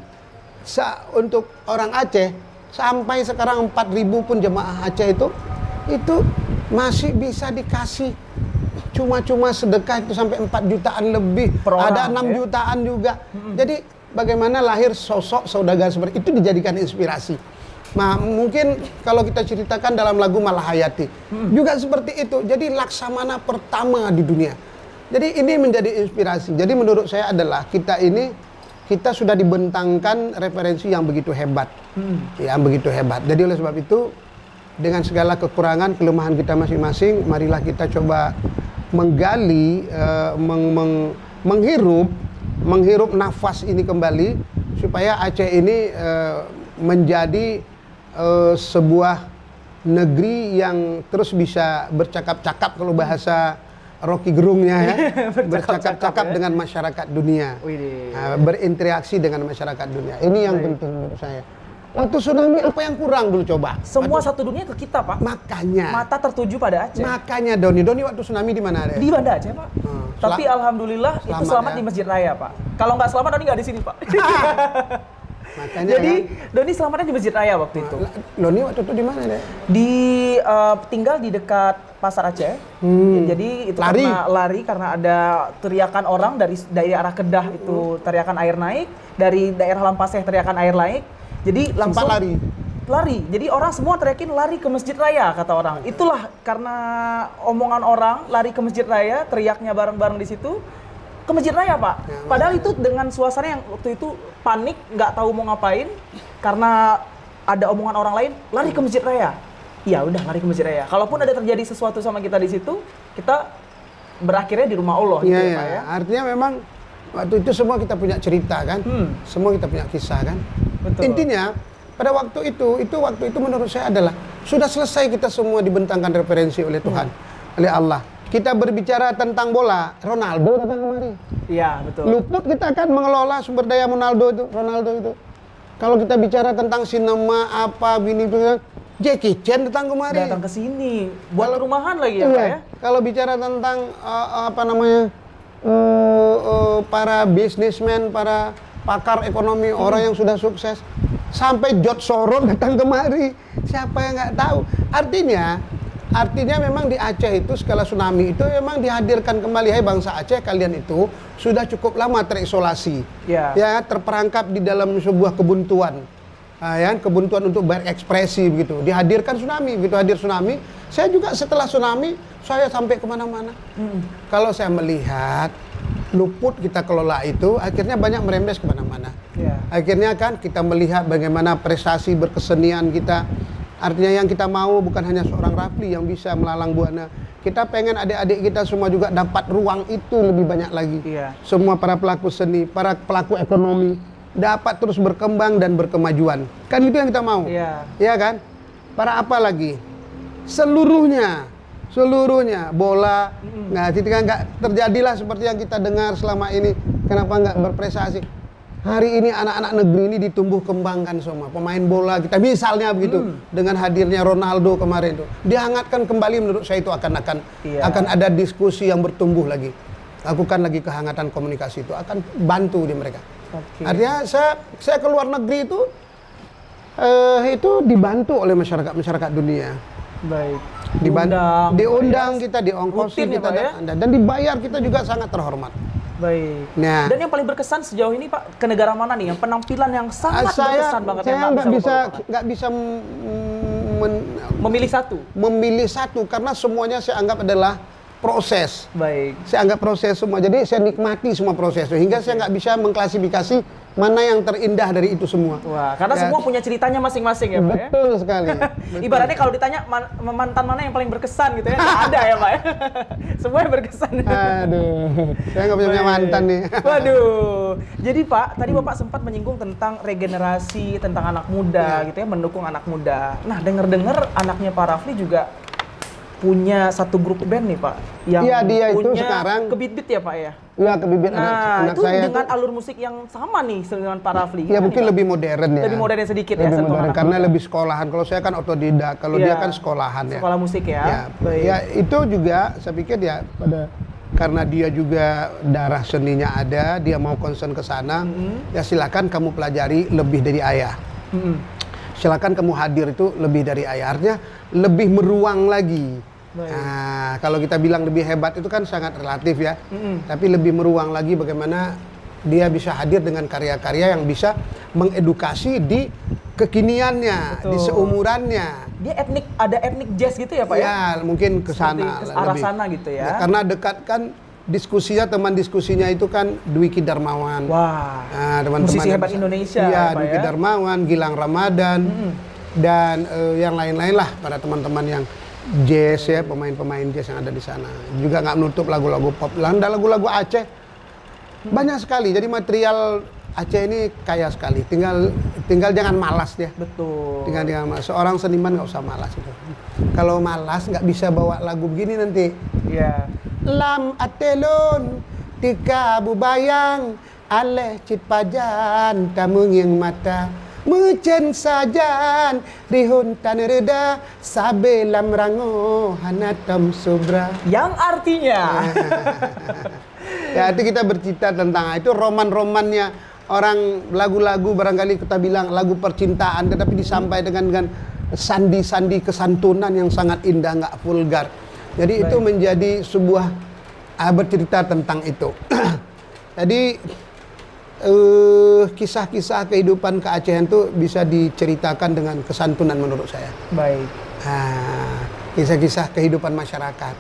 untuk orang Aceh sampai sekarang 4.000 pun jemaah Aceh itu masih bisa dikasih cuma-cuma sedekah itu sampai 4 jutaan lebih, Per orang, ada 6 jutaan juga. Jadi bagaimana lahir sosok saudagar seperti itu dijadikan inspirasi. Nah, mungkin kalau kita ceritakan dalam lagu Malahayati juga seperti itu. Jadi laksamana pertama di dunia. Jadi ini menjadi inspirasi. Jadi menurut saya adalah kita sudah dibentangkan referensi yang begitu hebat. Yang begitu hebat. Jadi oleh sebab itu dengan segala kekurangan, kelemahan kita masing-masing, marilah kita coba menggali, menghirup nafas ini kembali supaya Aceh ini menjadi sebuah negeri yang terus bisa bercakap-cakap kalau bahasa Rocky Gerungnya ya, bercakap-cakap ya, dengan masyarakat dunia, berinteraksi dengan masyarakat dunia. Ini yang penting menurut saya. Waktu tsunami apa yang kurang dulu coba? Semua satu dunia ke kita, Pak. Makanya. Mata tertuju pada Aceh. Makanya Doni waktu tsunami di mana ada? Di Banda Aceh, Pak. Tapi alhamdulillah itu selamat ya. di Masjid Raya, Pak. Kalau nggak selamat Doni nggak di sini, Pak. Makanya Jadi kan, Doni selamatnya di Masjid Raya waktu itu. Doni waktu itu di mana deh? Tinggal di dekat Pasar Aceh. Jadi itu Lari. karena ada teriakan orang dari arah Kedah itu teriakan air naik, dari daerah Lampaseh teriakan air naik. Jadi langsung lari. Jadi orang semua teriakin lari ke Masjid Raya kata orang. Itulah karena omongan orang lari ke Masjid Raya, teriaknya bareng-bareng di situ ke Masjid Raya, Pak. Padahal itu dengan suasana yang waktu itu panik, nggak tahu mau ngapain karena ada omongan orang lain, lari ke Masjid Raya. Ya udah lari ke Masjid Raya. Kalaupun ada terjadi sesuatu sama kita di situ, kita berakhirnya di rumah Allah gitu ya, Pak ya. Artinya memang waktu itu semua kita punya cerita kan, semua kita punya kisah kan. Betul. Intinya pada waktu itu menurut saya adalah sudah selesai kita semua dibentangkan referensi oleh Tuhan, oleh Allah. Kita berbicara tentang bola, Ronaldo datang kemari. Iya, betul. Luput kita akan mengelola sumber daya Ronaldo itu. Kalau kita bicara tentang sinema Jackie Chan datang kemari. Datang ke sini buat rumahan lagi ya, Pak ya. Kalau bicara tentang para bisnismen, para pakar ekonomi, orang yang sudah sukses, sampai George Soros datang kemari. Siapa yang nggak tahu? Artinya memang di Aceh itu skala tsunami itu memang dihadirkan kembali. Hai bangsa Aceh, kalian itu sudah cukup lama terisolasi, ya terperangkap di dalam sebuah kebuntuan, kebuntuan untuk berekspresi begitu. Dihadirkan tsunami, begitu hadir tsunami, saya juga setelah tsunami saya sampai kemana-mana. Kalau saya melihat luput kita kelola itu, akhirnya banyak merembes kemana-mana. Akhirnya kan kita melihat bagaimana prestasi berkesenian kita. Artinya yang kita mau bukan hanya seorang Rafli yang bisa melalang buana. Kita pengen adik-adik kita semua juga dapat ruang itu lebih banyak lagi. Semua para pelaku seni, para pelaku ekonomi dapat terus berkembang dan berkemajuan. Kan itu yang kita mau. Iya kan? Para apa lagi? Seluruhnya bola. Nah, ketika nggak terjadilah seperti yang kita dengar selama ini, kenapa nggak berprestasi? Hari ini anak-anak negeri ini ditumbuh kembangkan semua, pemain bola kita misalnya begitu, dengan hadirnya Ronaldo kemarin itu dihangatkan kembali. Menurut saya itu akan ada diskusi yang bertumbuh lagi, lakukan lagi kehangatan komunikasi itu akan bantu di mereka. Artinya saya ke luar negeri itu dibantu oleh masyarakat dunia. Baik. Diundang kita, diongkosi kita, dan dibayar kita juga sangat terhormat. Baik. Nah, dan yang paling berkesan sejauh ini, Pak, ke negara mana nih yang penampilan yang sangat berkesan banget? Saya nggak bisa memilih satu karena semuanya saya anggap adalah proses. Baik. Saya anggap proses semua. Jadi saya nikmati semua proses hingga saya nggak bisa mengklasifikasi mana yang terindah dari itu semua. Wah, karena semua punya ceritanya masing-masing ya, Pak ya? Betul sekali. Ibaratnya kalau ditanya mantan mana yang paling berkesan gitu ya, nggak ada ya, Pak ya? Semuanya berkesan. Aduh, saya nggak punya mantan nih. Waduh. Jadi Pak, tadi Bapak sempat menyinggung tentang regenerasi, tentang anak muda gitu ya, mendukung anak muda. Nah, dengar-dengar anaknya Pak Rafli juga punya satu grup band nih, Pak, yang dia punya itu sekarang Kebit-Bit ya, Pak ya? Iya, Kebit-Bit anak itu saya dengan alur musik yang sama nih dengan Pak Rafli. Ya mungkin lebih modern ya. Lebih modern sedikit ya, lebih modern karena lebih sekolahan. Kalau saya kan otodidak, kalau dia kan sekolahan ya. Sekolah musik ya. Ya itu juga saya pikir ya karena dia juga darah seninya ada, dia mau concern ke sana, ya silakan kamu pelajari lebih dari ayah. Silakan kamu hadir itu lebih dari ayah, artinya lebih meruang lagi. Nah, kalau kita bilang lebih hebat itu kan sangat relatif ya, tapi lebih meruang lagi bagaimana dia bisa hadir dengan karya-karya yang bisa mengedukasi di kekiniannya, di seumurannya. Dia ada etnik jazz gitu ya Pak ya? Ya, mungkin ke sana. Ke arah sana gitu ya. Karena dekat kan diskusinya, teman diskusinya itu kan Dwiki Darmawan. Wah, nah, teman-teman musisi hebat Indonesia. Iya, Pak Dwiki ya? Darmawan, Gilang Ramadan, dan yang lain-lain lah para teman-teman yang jazz ya, pemain-pemain jazz yang ada di sana. Juga nggak menutup lagu-lagu pop, ada lagu-lagu Aceh. Banyak sekali, jadi material Aceh ini kaya sekali. Tinggal jangan malas ya. Betul. Tinggal malas. Seorang seniman nggak usah malas itu. Kalau malas nggak bisa bawa lagu begini nanti. Iya. Lam atelon tika bubayang aleh cit pajan tamu yang mata mucen sajan rihun tan reda sabelam rango hanatam sobra. Yang artinya ya itu kita bercerita tentang itu roman-romannya orang, lagu-lagu barangkali kita bilang lagu percintaan tetapi disampaikan dengan sandi-sandi kesantunan yang sangat indah, nggak vulgar. Jadi itu menjadi sebuah bercerita tentang itu. Jadi kisah-kisah kehidupan keacehan itu bisa diceritakan dengan kesantunan menurut saya. Baik. Kisah-kisah kehidupan masyarakat.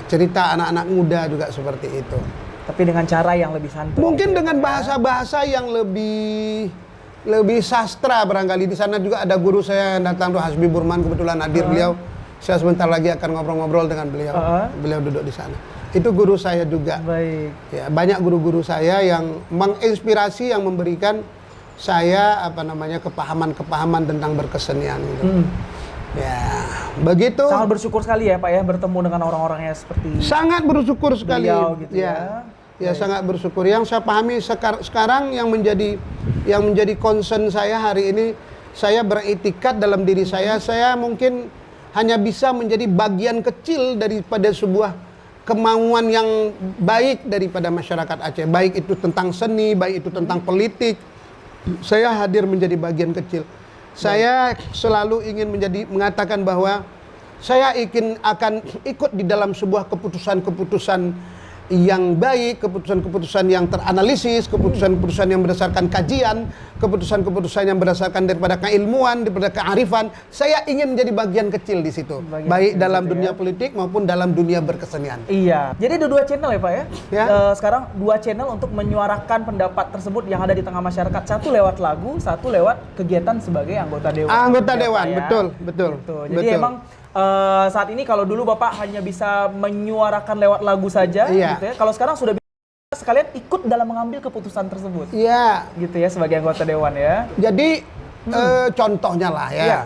Cerita anak-anak muda juga seperti itu. Tapi dengan cara yang lebih santun. Mungkin dengan bahasa-bahasa yang lebih sastra barangkali. Di sana juga ada guru saya yang datang tuh, Hasbi Burman, kebetulan hadir beliau. Saya sebentar lagi akan ngobrol-ngobrol dengan beliau. Beliau duduk di sana. Itu guru saya juga. Baik. Ya, banyak guru-guru saya yang menginspirasi, yang memberikan saya kepahaman-kepahaman tentang berkesenian gitu. Ya, begitu. Sangat bersyukur sekali ya Pak ya bertemu dengan orang-orangnya seperti sangat bersyukur sekali. beliau gitu ya. Ya, sangat bersyukur. Yang saya pahami sekarang yang menjadi concern saya hari ini, saya beretikat dalam diri saya mungkin hanya bisa menjadi bagian kecil daripada sebuah kemauan yang baik daripada masyarakat Aceh. Baik itu tentang seni, baik itu tentang politik. Saya hadir menjadi bagian kecil. Saya selalu ingin mengatakan bahwa saya akan ikut di dalam sebuah keputusan-keputusan yang baik, keputusan-keputusan yang teranalisis, keputusan-keputusan yang berdasarkan kajian, keputusan-keputusan yang berdasarkan daripada keilmuan, daripada kearifan. Saya ingin menjadi bagian kecil di situ, baik dalam dunia politik maupun dalam dunia berkesenian. Iya. Jadi ada 2 channel ya Pak ya? Ya. Sekarang 2 channel untuk menyuarakan pendapat tersebut yang ada di tengah masyarakat. Satu lewat lagu, satu lewat kegiatan sebagai anggota dewan. Anggota Ya, dewan, Pak, ya? betul. Gitu. Jadi emang saat ini kalau dulu Bapak hanya bisa menyuarakan lewat lagu saja, Iya. gitu ya. Kalau sekarang sudah bisa sekalian ikut dalam mengambil keputusan tersebut. Iya. Gitu ya sebagai anggota dewan ya. Jadi contohnya lah ya. Iya.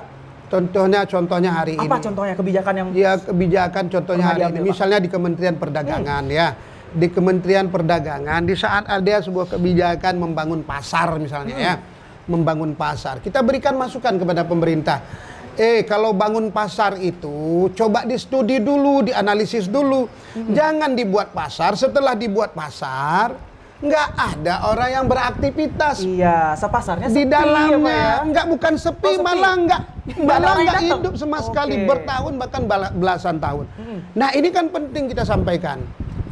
Contohnya hari ini. Apa contohnya kebijakan yang Ya, kebijakan contohnya pernah hari ini. diambil, Pak? Misalnya di Kementerian Perdagangan ya. Di Kementerian Perdagangan di saat ada sebuah kebijakan membangun pasar misalnya ya. Membangun pasar. Kita berikan masukan kepada pemerintah. Kalau bangun pasar itu coba di-studi dulu, dianalisis dulu. Jangan dibuat pasar, setelah dibuat pasar nggak ada orang yang beraktivitas. Iya, pasarnya Di sepi, dalamnya ya, Pak ya? bukan sepi, sepi. malah nggak orang yang datang. hidup sama sekali, Oke. bertahun bahkan belasan tahun. Nah, ini kan penting kita sampaikan.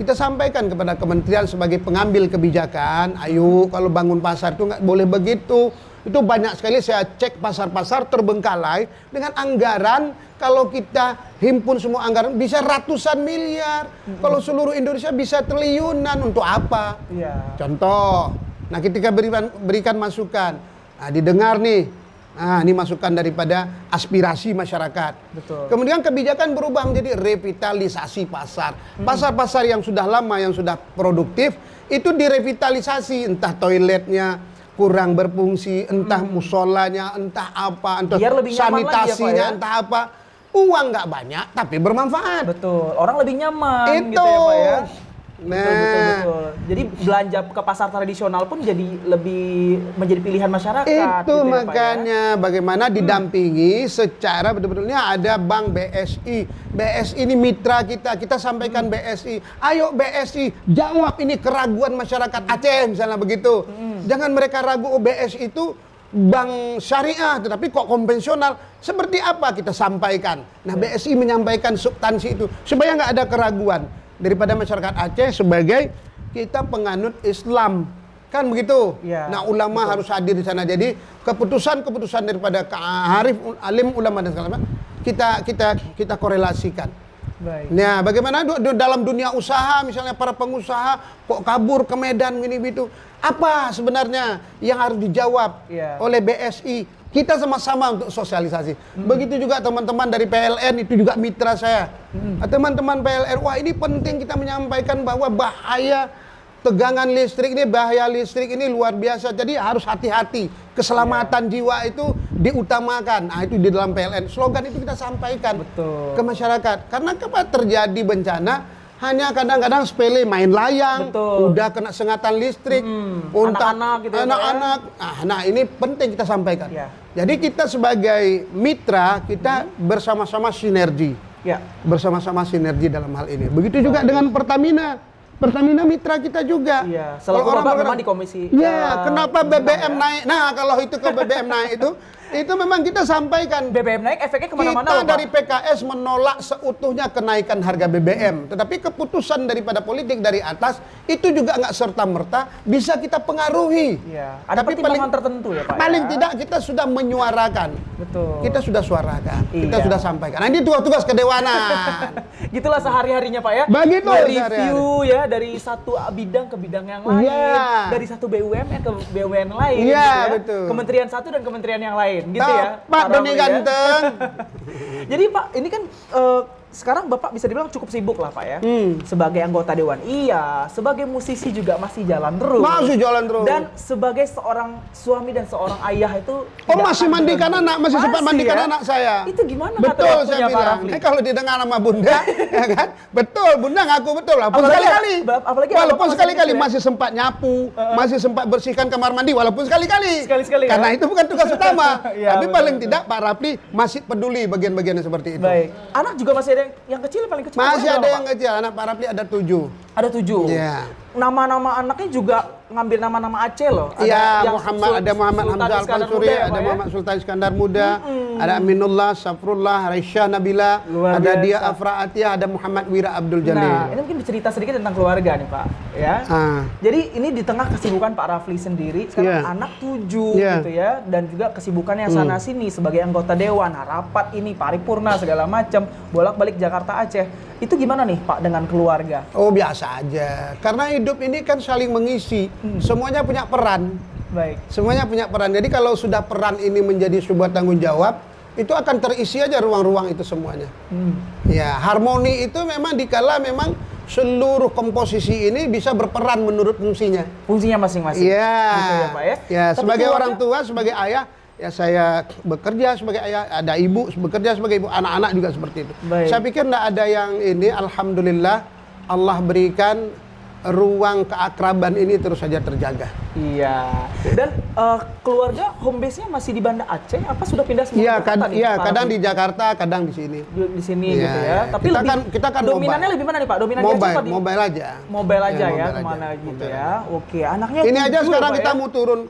Kita sampaikan kepada kementerian sebagai pengambil kebijakan, ayo kalau bangun pasar itu nggak boleh begitu. Itu banyak sekali saya cek pasar-pasar terbengkalai dengan anggaran, kalau kita himpun semua anggaran bisa ratusan miliar. Kalau seluruh Indonesia bisa triliunan, untuk apa? Iya. Contoh, nah ketika berikan masukan, nah didengar nih, nah ini masukan daripada aspirasi masyarakat. Betul. Kemudian kebijakan berubah menjadi revitalisasi pasar. Pasar-pasar yang sudah lama, yang sudah produktif, itu direvitalisasi, entah toiletnya kurang berfungsi, entah musolanya, entah apa, entah Biar lebih nyaman lagi ya, Pak, sanitasinya, ya? entah apa. Uang nggak banyak, tapi bermanfaat. Betul. Orang lebih nyaman Itu. gitu ya Pak ya. Betul. Jadi belanja ke pasar tradisional pun jadi lebih menjadi pilihan masyarakat. Itu gitu ya, Pak, makanya bagaimana didampingi secara betul-betulnya ada Bank BSI. BSI ini mitra kita. Kita sampaikan BSI. Ayo BSI jawab ini keraguan masyarakat Aceh misalnya begitu. Jangan mereka ragu BSI itu bank syariah, tetapi kok konvensional. Seperti apa kita sampaikan. Nah BSI menyampaikan substansi itu supaya nggak ada keraguan daripada masyarakat Aceh sebagai kita penganut Islam, kan begitu. Ya, nah ulama harus hadir di sana. Jadi keputusan daripada arif, alim, ulama dan segala macam kita korelasikan. Baik. Nah, bagaimana dalam dunia usaha misalnya para pengusaha kok kabur ke Medan gini gitu. Apa sebenarnya yang harus dijawab oleh BSI? Kita sama-sama untuk sosialisasi. Begitu juga teman-teman dari PLN itu juga mitra saya. Teman-teman PLN, wah ini penting kita menyampaikan bahwa bahaya tegangan listrik ini, bahaya listrik ini luar biasa. Jadi harus hati-hati. Keselamatan jiwa itu diutamakan. Nah itu di dalam PLN. Slogan itu kita sampaikan ke masyarakat. Karena kalau terjadi bencana, hanya kadang-kadang sepele main layang, udah kena sengatan listrik, anak-anak gitu ya, anak-anak. Nah ini penting kita sampaikan. Jadi kita sebagai mitra kita bersama-sama sinergi, bersama-sama sinergi dalam hal ini. Begitu juga dengan Pertamina. Pertamina mitra kita juga. Selalu Bapak memang di komisi. Kenapa BBM naik? Nah kalau itu ke BBM naik itu memang kita sampaikan. BBM naik efeknya kemana-mana. Kita dari PKS menolak seutuhnya kenaikan harga BBM. Tetapi keputusan daripada politik dari atas itu juga nggak serta-merta bisa kita pengaruhi. Ada pertimbangan tertentu ya Pak. Paling tidak kita sudah menyuarakan. Kita sudah suarakan. Kita sudah sampaikan. Nah ini tugas kedewanan. Gitulah sehari-harinya Pak ya. Begitu. Review ya dari satu bidang ke bidang yang lain. Dari satu BUMN ke BUMN lain. Betul. Kementerian satu dan kementerian yang lain. Gitu ya Pak Doni ganteng. Jadi Pak ini kan sekarang Bapak bisa dibilang cukup sibuk lah Pak ya sebagai anggota Dewan, sebagai musisi juga masih jalan terus dan sebagai seorang suami dan seorang ayah itu masih mandikan anak, masih sempat mandikan anak saya. Itu gimana? Betul saya bilang. Kalau didengar sama Bunda ya kan, betul Bunda ngaku betul lah. Walaupun sekali-kali masih sempat nyapu, masih sempat bersihkan kamar mandi walaupun sekali-kali karena itu bukan tugas utama. Tapi paling tidak Pak Rafli masih peduli bagian-bagian yang seperti itu. Baik. Anak juga masih ada yang kecil, paling kecil masih ada yang kecil. Anak Pak Rafli ada 7. Ada 7. Nama-nama anaknya juga ngambil nama-nama Aceh loh. Ada Muhammad Hamzah Al-Mansuri, ada Muhammad Sultan Iskandar Muda, ada Aminullah, Safrullah, Raisya Nabila, ada Dia Afra Atiyah, ada Muhammad Wira Abdul Jalil. Nah, ini mungkin cerita sedikit tentang keluarga nih Pak, ya. Jadi ini di tengah kesibukan Pak Rafli sendiri, sekarang anak 7 gitu ya, dan juga kesibukannya sana sini sebagai anggota dewan, rapat ini paripurna segala macam, bolak-balik Jakarta Aceh. Itu gimana nih Pak dengan keluarga? Oh biasa aja, karena hidup ini kan saling mengisi, semuanya punya peran. Baik. Semuanya punya peran. Jadi kalau sudah peran ini menjadi sebuah tanggung jawab, itu akan terisi aja ruang-ruang itu semuanya. Ya, harmoni itu memang dikala memang seluruh komposisi ini bisa berperan menurut fungsinya. Fungsinya masing-masing. Iya. Gitu ya, Pak ya. Ya, sebagai orang tua, sebagai ayah, ya saya bekerja sebagai ayah, ada ibu bekerja sebagai ibu, anak-anak juga seperti itu. Baik. Saya pikir enggak ada yang ini, alhamdulillah Allah berikan ruang keakraban ini terus saja terjaga. Iya. Dan keluarga home base-nya masih di Banda Aceh apa sudah pindah semua? Kadang di Jakarta, kadang di sini. Di sini gitu ya. Tapi kita kan dominannya lebih mana nih Pak? Dominan mobile aja. Mobile aja ya, kemana gitu ya. Oke, anaknya ini aja sekarang kita mau turun.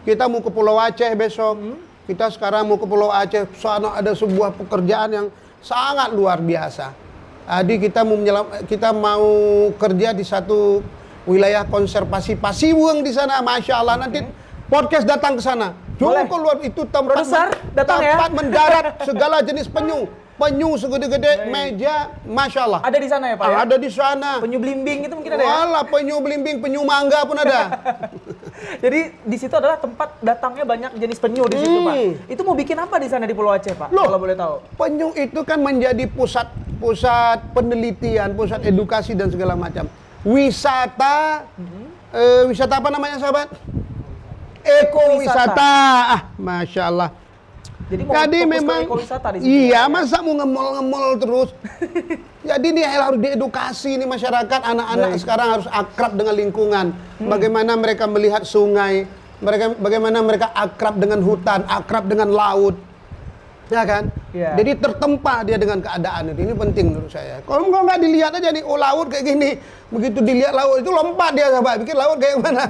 Kita mau ke Pulau Aceh besok. Kita sekarang mau ke Pulau Aceh. Sana ada sebuah pekerjaan yang sangat luar biasa. Jadi kita mau kerja di satu wilayah konservasi Pasiweng di sana, masya Allah. Nanti podcast datang ke sana. Cuma keluar itu tempat mendarat segala jenis penyu segede-gede meja, masya Allah. Ada di sana ya Pak? Ada di sana. Penyu belimbing itu mungkin ada ya? Walah, penyu belimbing, penyu mangga pun ada. Jadi di situ adalah tempat datangnya banyak jenis penyu di situ Pak. Itu mau bikin apa di sana di Pulau Aceh Pak? Kalau boleh tahu. Penyu itu kan menjadi pusat penelitian, pusat edukasi dan segala macam. Wisata, wisata apa namanya sahabat? Ekowisata. Masya Allah. Jadi mau Jadi fokus memang ke ekowisata di sini. iya, masa mau ngemol-ngemol terus. Jadi ini harus diedukasi nih masyarakat, anak-anak sekarang harus akrab dengan lingkungan. Bagaimana mereka melihat sungai, bagaimana mereka akrab dengan hutan, akrab dengan laut. Ya kan? Iya. Jadi tertempa dia dengan keadaan itu. Ini penting menurut saya. Kalau nggak dilihat aja nih, oh laut kayak gini. Begitu dilihat laut itu lompat dia, sahabat. Bikin laut kayak mana?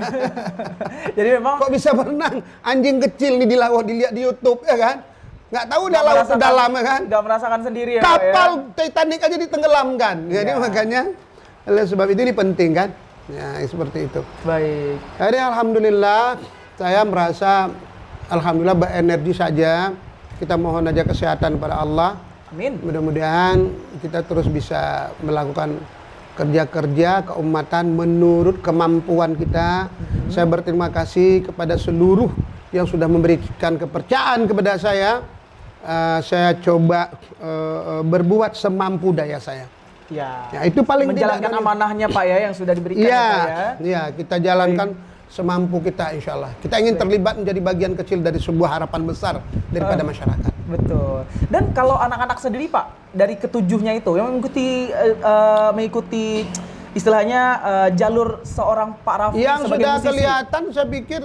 Jadi memang Kok bisa berenang? Anjing kecil nih di laut, dilihat di YouTube, ya kan? Nggak tahu dia nggak laut merasakan- sedalam, ya kan? nggak merasakan sendiri ya, Pak, Kapal ya. Titanic aja ditenggelamkan. Jadi Ya. makanya, oleh sebab itu ini penting kan? Ya, seperti itu. Baik. Jadi alhamdulillah, saya merasa alhamdulillah berenergi saja. Kita mohon aja kesehatan pada Allah. Amin. Mudah-mudahan kita terus bisa melakukan kerja-kerja keumatan menurut kemampuan kita. Saya berterima kasih kepada seluruh yang sudah memberikan kepercayaan kepada saya. Saya coba berbuat semampu daya saya. Ya. Ya, itu paling menjalankan tidak- amanahnya Pak ya yang sudah diberikan Iya, ya, Pak ya. iya, kita jalankan semampu kita insya Allah. Kita ingin terlibat menjadi bagian kecil dari sebuah harapan besar daripada masyarakat. Betul. Dan kalau anak-anak sendiri Pak, dari ketujuhnya itu yang mengikuti istilahnya jalur seorang Pak Rafli Yang sebagai sudah musisi. kelihatan saya pikir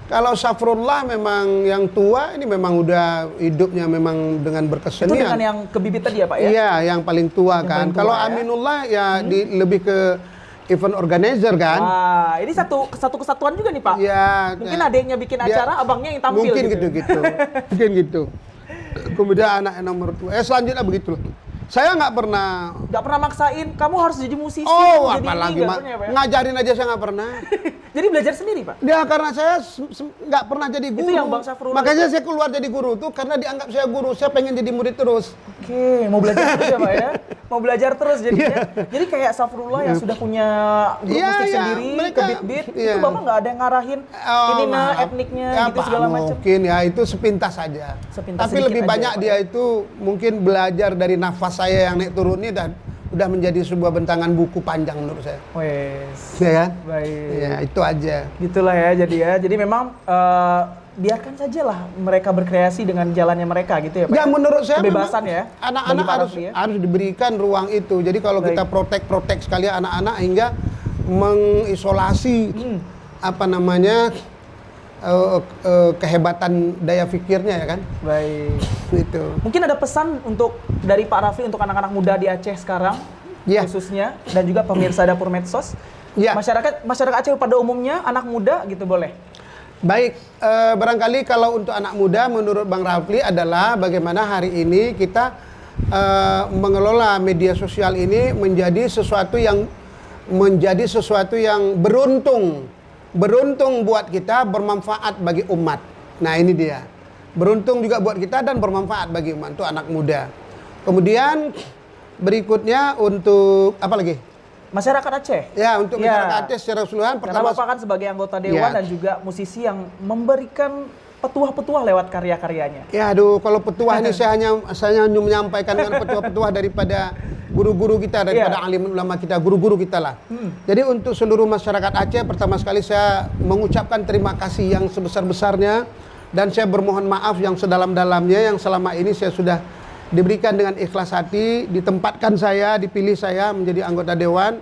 kalau Safrullah memang yang tua ini memang udah hidupnya memang dengan Itu berkesenian. dengan yang kebibit tadi ya Pak ya? Iya, yang paling tua Yang kan. paling tua, Kalau ya. Aminullah ya lebih ke event organizer kan. Wah, ini satu kesatuan juga nih Pak. Iya. Mungkin ya. adiknya bikin Dia- acara, abangnya yang tampil Mungkin gitu. gitu. Mungkin gitu. Kemudian anak yang nomor 2. Selanjutnya begitulah. Saya nggak pernah. Nggak pernah maksain, kamu harus jadi musisi. Oh, jadi apalagi ini, nggak pernah ya, Pak ya? ngajarin aja saya nggak pernah. Jadi belajar sendiri Pak? Ya karena saya nggak pernah jadi guru. yang Bang Safrullah Makanya saya keluar jadi guru tuh karena dianggap saya guru. Saya pengen jadi murid terus. Oke, mau belajar terus ya Pak ya? Mau belajar terus jadinya. Jadi kayak Safrullah yang sudah punya grup Iya, musik iya, sendiri, mereka- ke beat-beat, iya. itu Bapak nggak ada yang ngarahin ini nah, maaf. etniknya Ya, gitu segala macam. Mungkin ya itu sepintas saja. Sepintas Tapi sedikit lebih aja, banyak Pak, dia itu mungkin belajar dari nafas saya yang naik turun ini dan udah menjadi sebuah bentangan buku panjang menurut saya. Wes. Ya kan? Baik. Ya itu aja. Gitulah ya jadi ya. Jadi memang biarkan sajalah mereka berkreasi dengan jalannya mereka gitu ya Pak. Ya menurut saya kebebasan memang ya. anak-anak bagi Pak harus Rafli ya. harus diberikan ruang itu. Jadi kalau Baik. kita protek sekali anak-anak hingga mengisolasi apa namanya kehebatan daya pikirnya ya kan. Baik. Itu. Mungkin ada pesan untuk dari Pak Rafli untuk anak-anak muda di Aceh sekarang Ya. khususnya dan juga pemirsa Dapur Medsos. Ya. Masyarakat Aceh pada umumnya, anak muda gitu boleh. Baik, barangkali kalau untuk anak muda menurut Bang Rafli adalah bagaimana hari ini kita mengelola media sosial ini menjadi sesuatu yang beruntung buat kita, bermanfaat bagi umat. Nah ini dia, beruntung juga buat kita dan bermanfaat bagi umat itu anak muda. Kemudian berikutnya untuk apa lagi? Masyarakat Aceh. Ya untuk Ya. masyarakat Aceh secara keseluruhan Karena pertama Bapak kan sebagai anggota dewan Ya. dan juga musisi yang memberikan petuah-petuah lewat karya-karyanya. ya aduh kalau petuah ini saya hanya menyampaikan dengan petuah-petuah daripada guru-guru kita, daripada Ya. alim ulama kita, guru-guru kita lah. Jadi untuk seluruh masyarakat Aceh pertama sekali saya mengucapkan terima kasih yang sebesar-besarnya dan saya bermohon maaf yang sedalam-dalamnya yang selama ini saya sudah diberikan dengan ikhlas hati, ditempatkan saya, dipilih saya menjadi anggota dewan.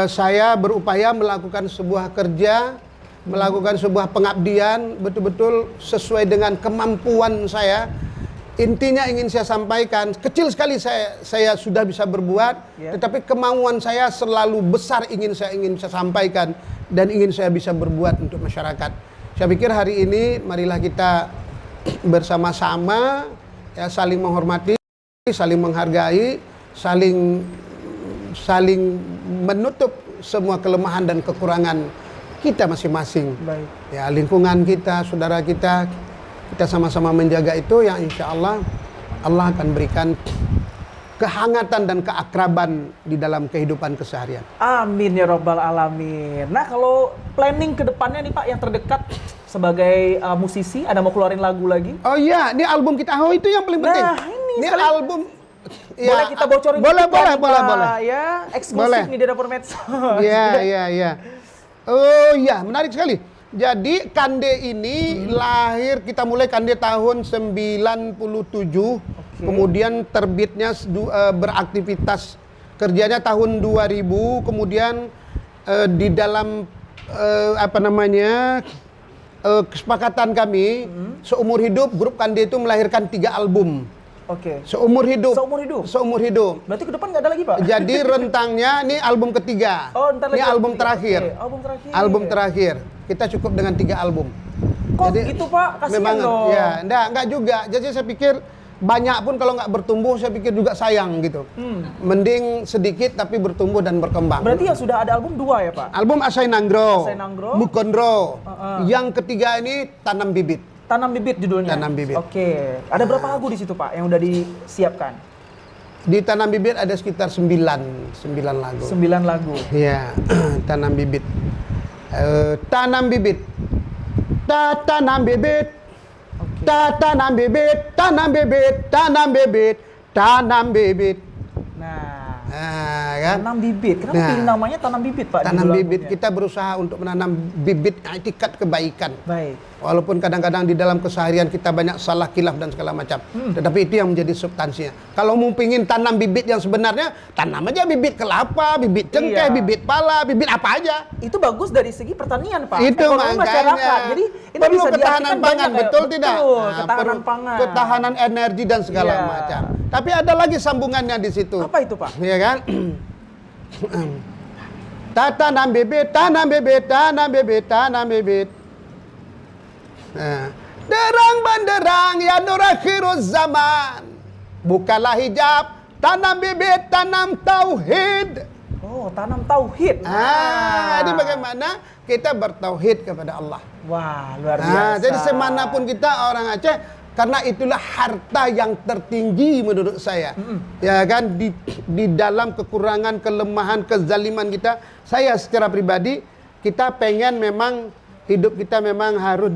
Saya berupaya melakukan sebuah kerja, melakukan sebuah pengabdian betul-betul sesuai dengan kemampuan saya. Intinya ingin saya sampaikan, kecil sekali saya sudah bisa berbuat, tetapi kemauan saya selalu besar ingin saya sampaikan dan ingin saya bisa berbuat untuk masyarakat. Saya pikir hari ini marilah kita bersama-sama ya saling menghormati, saling menghargai, saling menutup semua kelemahan dan kekurangan kita masing-masing. Baik. Ya, lingkungan kita, saudara kita sama-sama menjaga itu yang insya Allah Allah akan berikan kehangatan dan keakraban di dalam kehidupan keseharian. Amin ya Rabbal Alamin. Nah kalau planning ke depannya nih Pak yang terdekat sebagai musisi, ada mau keluarin lagu lagi? Oh iya, ini album kita. Oh itu yang paling penting. Nah, ini sekali- album. Boleh kita bocorin Boleh, dikit kan, boleh, Pak? boleh. Ya, eksklusif Boleh. nih di Dapur Medsos. Iya. Oh iya, menarik sekali. Jadi Kande ini lahir, kita mulai Kande tahun 97, kemudian terbitnya beraktivitas kerjanya tahun 2000, kemudian di dalam kesepakatan kami seumur hidup grup Kande itu melahirkan 3 album. Oke. Seumur hidup. Seumur hidup. Seumur hidup. Berarti ke depan nggak ada lagi, Pak? Jadi rentangnya ini album ketiga. Oh, ntar ini lagi album ketiga. terakhir. Oke, album terakhir. Album terakhir. Kita cukup dengan 3 album. Kok gitu, Pak? Kasihan memang, dong. ya, enggak juga. Jadi saya pikir banyak pun kalau nggak bertumbuh, saya pikir juga sayang gitu. Mending sedikit tapi bertumbuh dan berkembang. Berarti ya sudah ada album 2 ya, Pak? Album Asai Nanggro, Asai Nanggro. Mukondro. Yang ketiga ini Tanam Bibit. Tanam Bibit judulnya. Tanam Bibit. Oke. Ada berapa lagu di situ, Pak, yang udah disiapkan? Di Tanam Bibit ada sekitar 9 lagu. 9 lagu. Iya, Tanam Bibit. Tanam Bibit. Tanam Bibit. Tanam Bibit, tanam bibit, tanam bibit, tanam bibit. Nah, Kan? Tanam Bibit. Kenapa pilih namanya Tanam Bibit, Pak? Tanam judul bibit, albumnya? kita berusaha untuk menanam bibit itikat kebaikan. Baik. Walaupun kadang-kadang di dalam keseharian kita banyak salah kilaf dan segala macam. Tetapi itu yang menjadi substansinya. Kalau mau pingin tanam bibit yang sebenarnya, tanam aja bibit kelapa, bibit cengkeh, Iya. bibit pala, bibit apa aja. Itu bagus dari segi pertanian, Pak. Itu Ekonomi masyarakat. makanya. Jadi itu perlu bisa ketahanan diartikan pangan, banyak, betul tidak? Betul, Nah, ketahanan perlu pangan. ketahanan energi dan segala Iya. macam. Tapi ada lagi sambungannya di situ. Apa itu, Pak? Iya kan? Tanam bibit, tanam bibit, tanam bibit, tanam bibit. Nah, derang banderang ya nur akhiruz zaman. Bukalah hijab, tanam bibit, tanam tauhid. Oh, tanam tauhid. Ini bagaimana kita bertauhid kepada Allah. Wah, luar biasa. Jadi semanapun kita orang Aceh, karena itulah harta yang tertinggi menurut saya. Ya kan, di dalam kekurangan, kelemahan, kezaliman kita, saya secara pribadi, kita pengen memang hidup kita memang harus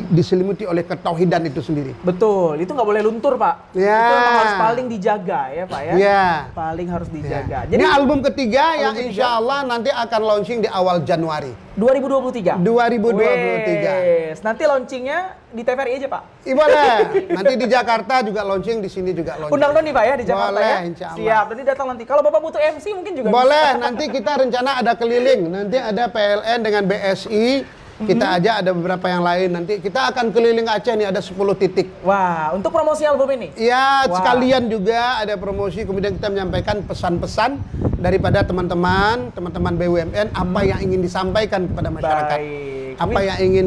diselimuti oleh ketauhidan itu sendiri. Betul, itu nggak boleh luntur, Pak. Ya. Itu memang harus paling dijaga ya, Pak ya. Ya. Paling harus dijaga. Ini album ketiga yang ketiga. insya Allah nanti akan launching di awal Januari 2023. 2023. Wes, nanti launchingnya di TVRI aja, Pak. Boleh. Nanti di Jakarta juga launching, di sini juga launching. Undang Doni, Pak ya, di Jakarta Boleh, ya. insya Allah. Siap, nanti datang nanti. Kalau Bapak butuh MC mungkin juga Boleh, nanti kita rencana ada keliling. Nanti ada PLN dengan BSI. Kita aja ada beberapa yang lain. Nanti kita akan keliling Aceh nih, ada 10 titik. Wah, untuk promosi album ini. Ya, Wah. sekalian juga ada promosi. Kemudian kita menyampaikan pesan-pesan daripada teman-teman BUMN apa yang ingin disampaikan kepada masyarakat. Baik. Apa yang ingin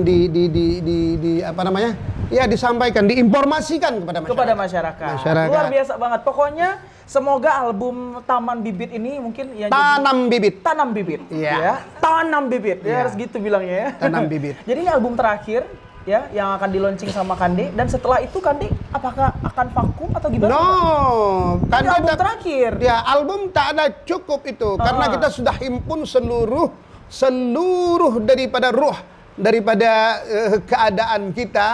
disampaikan, diinformasikan kepada masyarakat. Kepada masyarakat. Luar biasa banget. Pokoknya semoga album Taman Bibit ini mungkin ya Tanam Bibit. Tanam Bibit. Iya. Ya. Tanam Bibit. Ya, Iya. harus gitu bilangnya ya. Tanam Bibit. Jadi ini album terakhir ya yang akan di-launching sama Kande, dan setelah itu Kande apakah akan vakum atau gimana? No, Kan album terakhir. Ya, album tak ada cukup itu karena kita sudah himpun seluruh daripada ruh, daripada keadaan kita,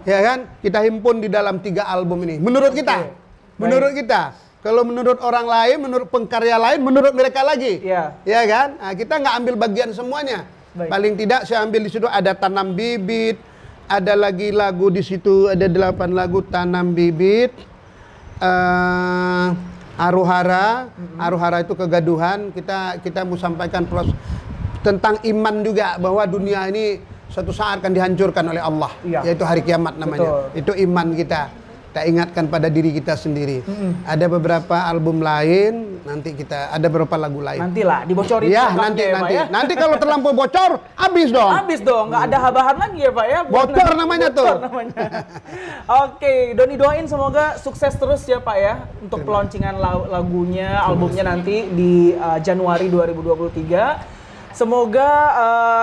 ya kan? Kita himpun di dalam 3 album ini. Menurut kita. Menurut kita. Kalau menurut orang lain, menurut pengkarya lain, menurut mereka lagi. Iya. Ya kan? Nah, kita nggak ambil bagian semuanya. Baik. Paling tidak saya ambil di situ ada Tanam Bibit, ada lagi lagu di situ, ada 8 lagu Tanam Bibit, Aruhara, Aruhara itu kegaduhan. Kita mau sampaikan tentang iman juga, bahwa dunia ini suatu saat akan dihancurkan oleh Allah, yaitu hari kiamat namanya. Betul. Itu iman kita. Kita ingatkan pada diri kita sendiri. Ada beberapa album lain, nanti kita ada beberapa lagu lain. Nantilah dibocorin. Ya, belakangnya nanti. Pak, ya. Nanti kalau terlampau bocor, habis dong. Habis dong, nggak ada habahan lagi ya Pak ya. Bocor namanya tuh. Namanya. Oke, Doni doain semoga sukses terus ya Pak ya untuk pelancingan lagunya, albumnya nanti di Januari 2023. Semoga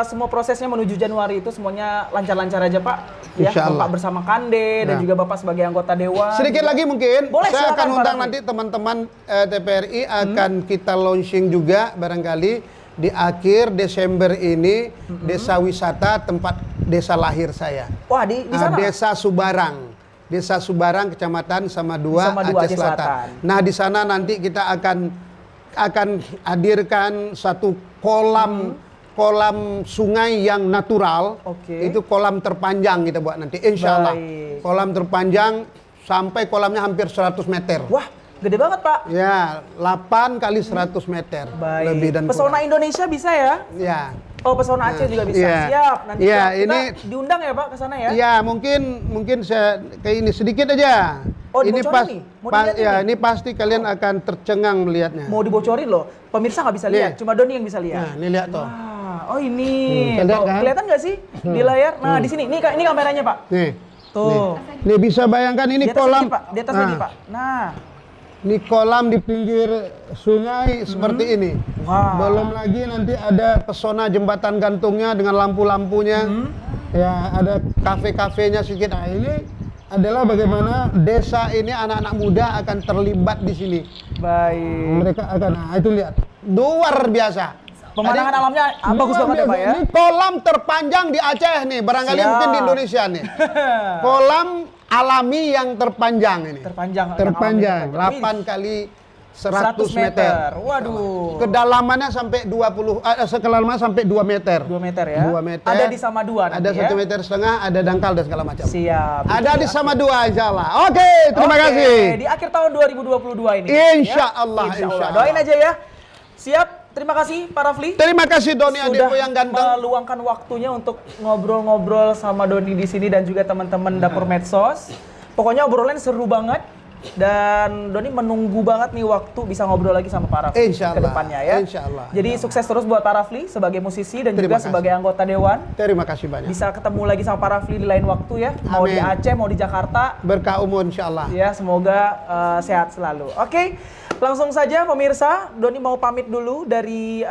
semua prosesnya menuju Januari itu semuanya lancar-lancar aja Pak. Ya, Insya Allah. Bapak bersama Kande dan juga Bapak sebagai anggota dewan. Sedikit lagi mungkin, Boleh, saya silakan, akan Pak undang Raffi. nanti teman-teman TPRI akan kita launching juga barangkali di akhir Desember ini, desa wisata tempat desa lahir saya. Wah, di sana. Desa Subarang. Desa Subarang, Kecamatan Samadua, Aceh Selatan. Nah, di sana nanti kita akan hadirkan satu kolam kolam sungai yang natural. Oke. Itu kolam terpanjang kita buat nanti, insya Allah. Baik. Kolam terpanjang sampai kolamnya hampir 100 meter. Wah, gede banget Pak. Ya, 8 kali 100 meter. Baik. Lebih dan Pesona kurang. Indonesia bisa ya? Ya. Oh, pesona Aceh juga bisa. Iya. Siap. Nanti Iya, kita ini- diundang ya Pak ke sana ya? Ya, mungkin saya kayak ini sedikit aja. Oh, ini dibocorin nih? Mau dilihat ya, ini? ini pasti kalian akan tercengang melihatnya. Mau dibocorin loh. Pemirsa nggak bisa lihat, Nih. cuma Doni yang bisa lihat. Nah, ini lihat tuh. Wah, oh ini. kelihatan Tuh, kan? kelihatan nggak sih di layar? Nah, di sini. Ini kameranya Pak. Nih. Tuh. Nih bisa bayangkan ini Di atas kolam. lagi, Pak. Di atas lagi Pak. Nah. Ini kolam di pinggir sungai seperti ini. Wah. Belum lagi nanti ada pesona jembatan gantungnya dengan lampu-lampunya. Ya, ada kafe-kafenya sedikit. Nah, ini adalah bagaimana desa ini anak-anak muda akan terlibat di sini. Baik. Mereka akan, nah itu lihat, luar biasa. Pemandangan alamnya bagus Luar banget ya Pak biasa. ya. Ini kolam terpanjang di Aceh nih, barangkali Siap. mungkin di Indonesia nih. Kolam alami yang terpanjang ini. Terpanjang. 8 kali 100 meter. Waduh. Kedalamannya sampai 20, kedalamannya sampai 2 meter. 2 meter ya. 2 meter. Ada di Samadua Ada nanti ya. 1,5 meter, ada dangkal dan segala macam. Siap. Ada Itu di Samadua insya Allah. Oke, terima Oke, kasih. Di akhir tahun 2022 ini. Insya Allah, Insya insya Allah. Allah. Doain aja ya. Siap. Terima kasih Pak Rafli. Terima kasih Doni Sudah adikku yang ganteng. meluangkan waktunya untuk ngobrol-ngobrol sama Doni di sini dan juga teman-teman Dapur Medsos. Pokoknya obrolan seru banget dan Doni menunggu banget nih waktu bisa ngobrol lagi sama Pak Rafli Insya ke Allah, depannya ya. insya Allah. Jadi sukses terus buat Pak Rafli sebagai musisi dan Terima juga kasih. sebagai anggota dewan. Terima kasih banyak. Bisa ketemu lagi sama Pak Rafli di lain waktu ya. Mau di Amin. Aceh, mau di Jakarta. Berkah umur insya Allah. Ya, semoga sehat selalu. Oke, langsung saja pemirsa, Doni mau pamit dulu dari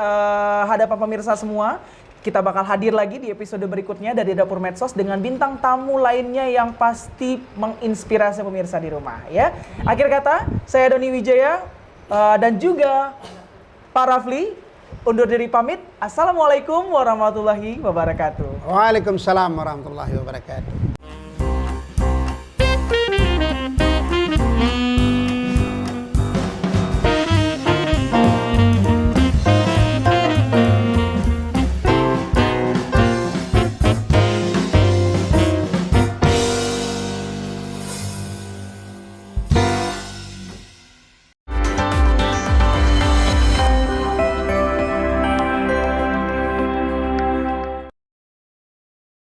hadapan pemirsa semua. Kita bakal hadir lagi di episode berikutnya dari Dapur Medsos dengan bintang tamu lainnya yang pasti menginspirasi pemirsa di rumah ya. Akhir kata, saya Doni Wijaya dan juga Pak Rafli undur diri pamit. Assalamualaikum warahmatullahi wabarakatuh. Waalaikumsalam warahmatullahi wabarakatuh.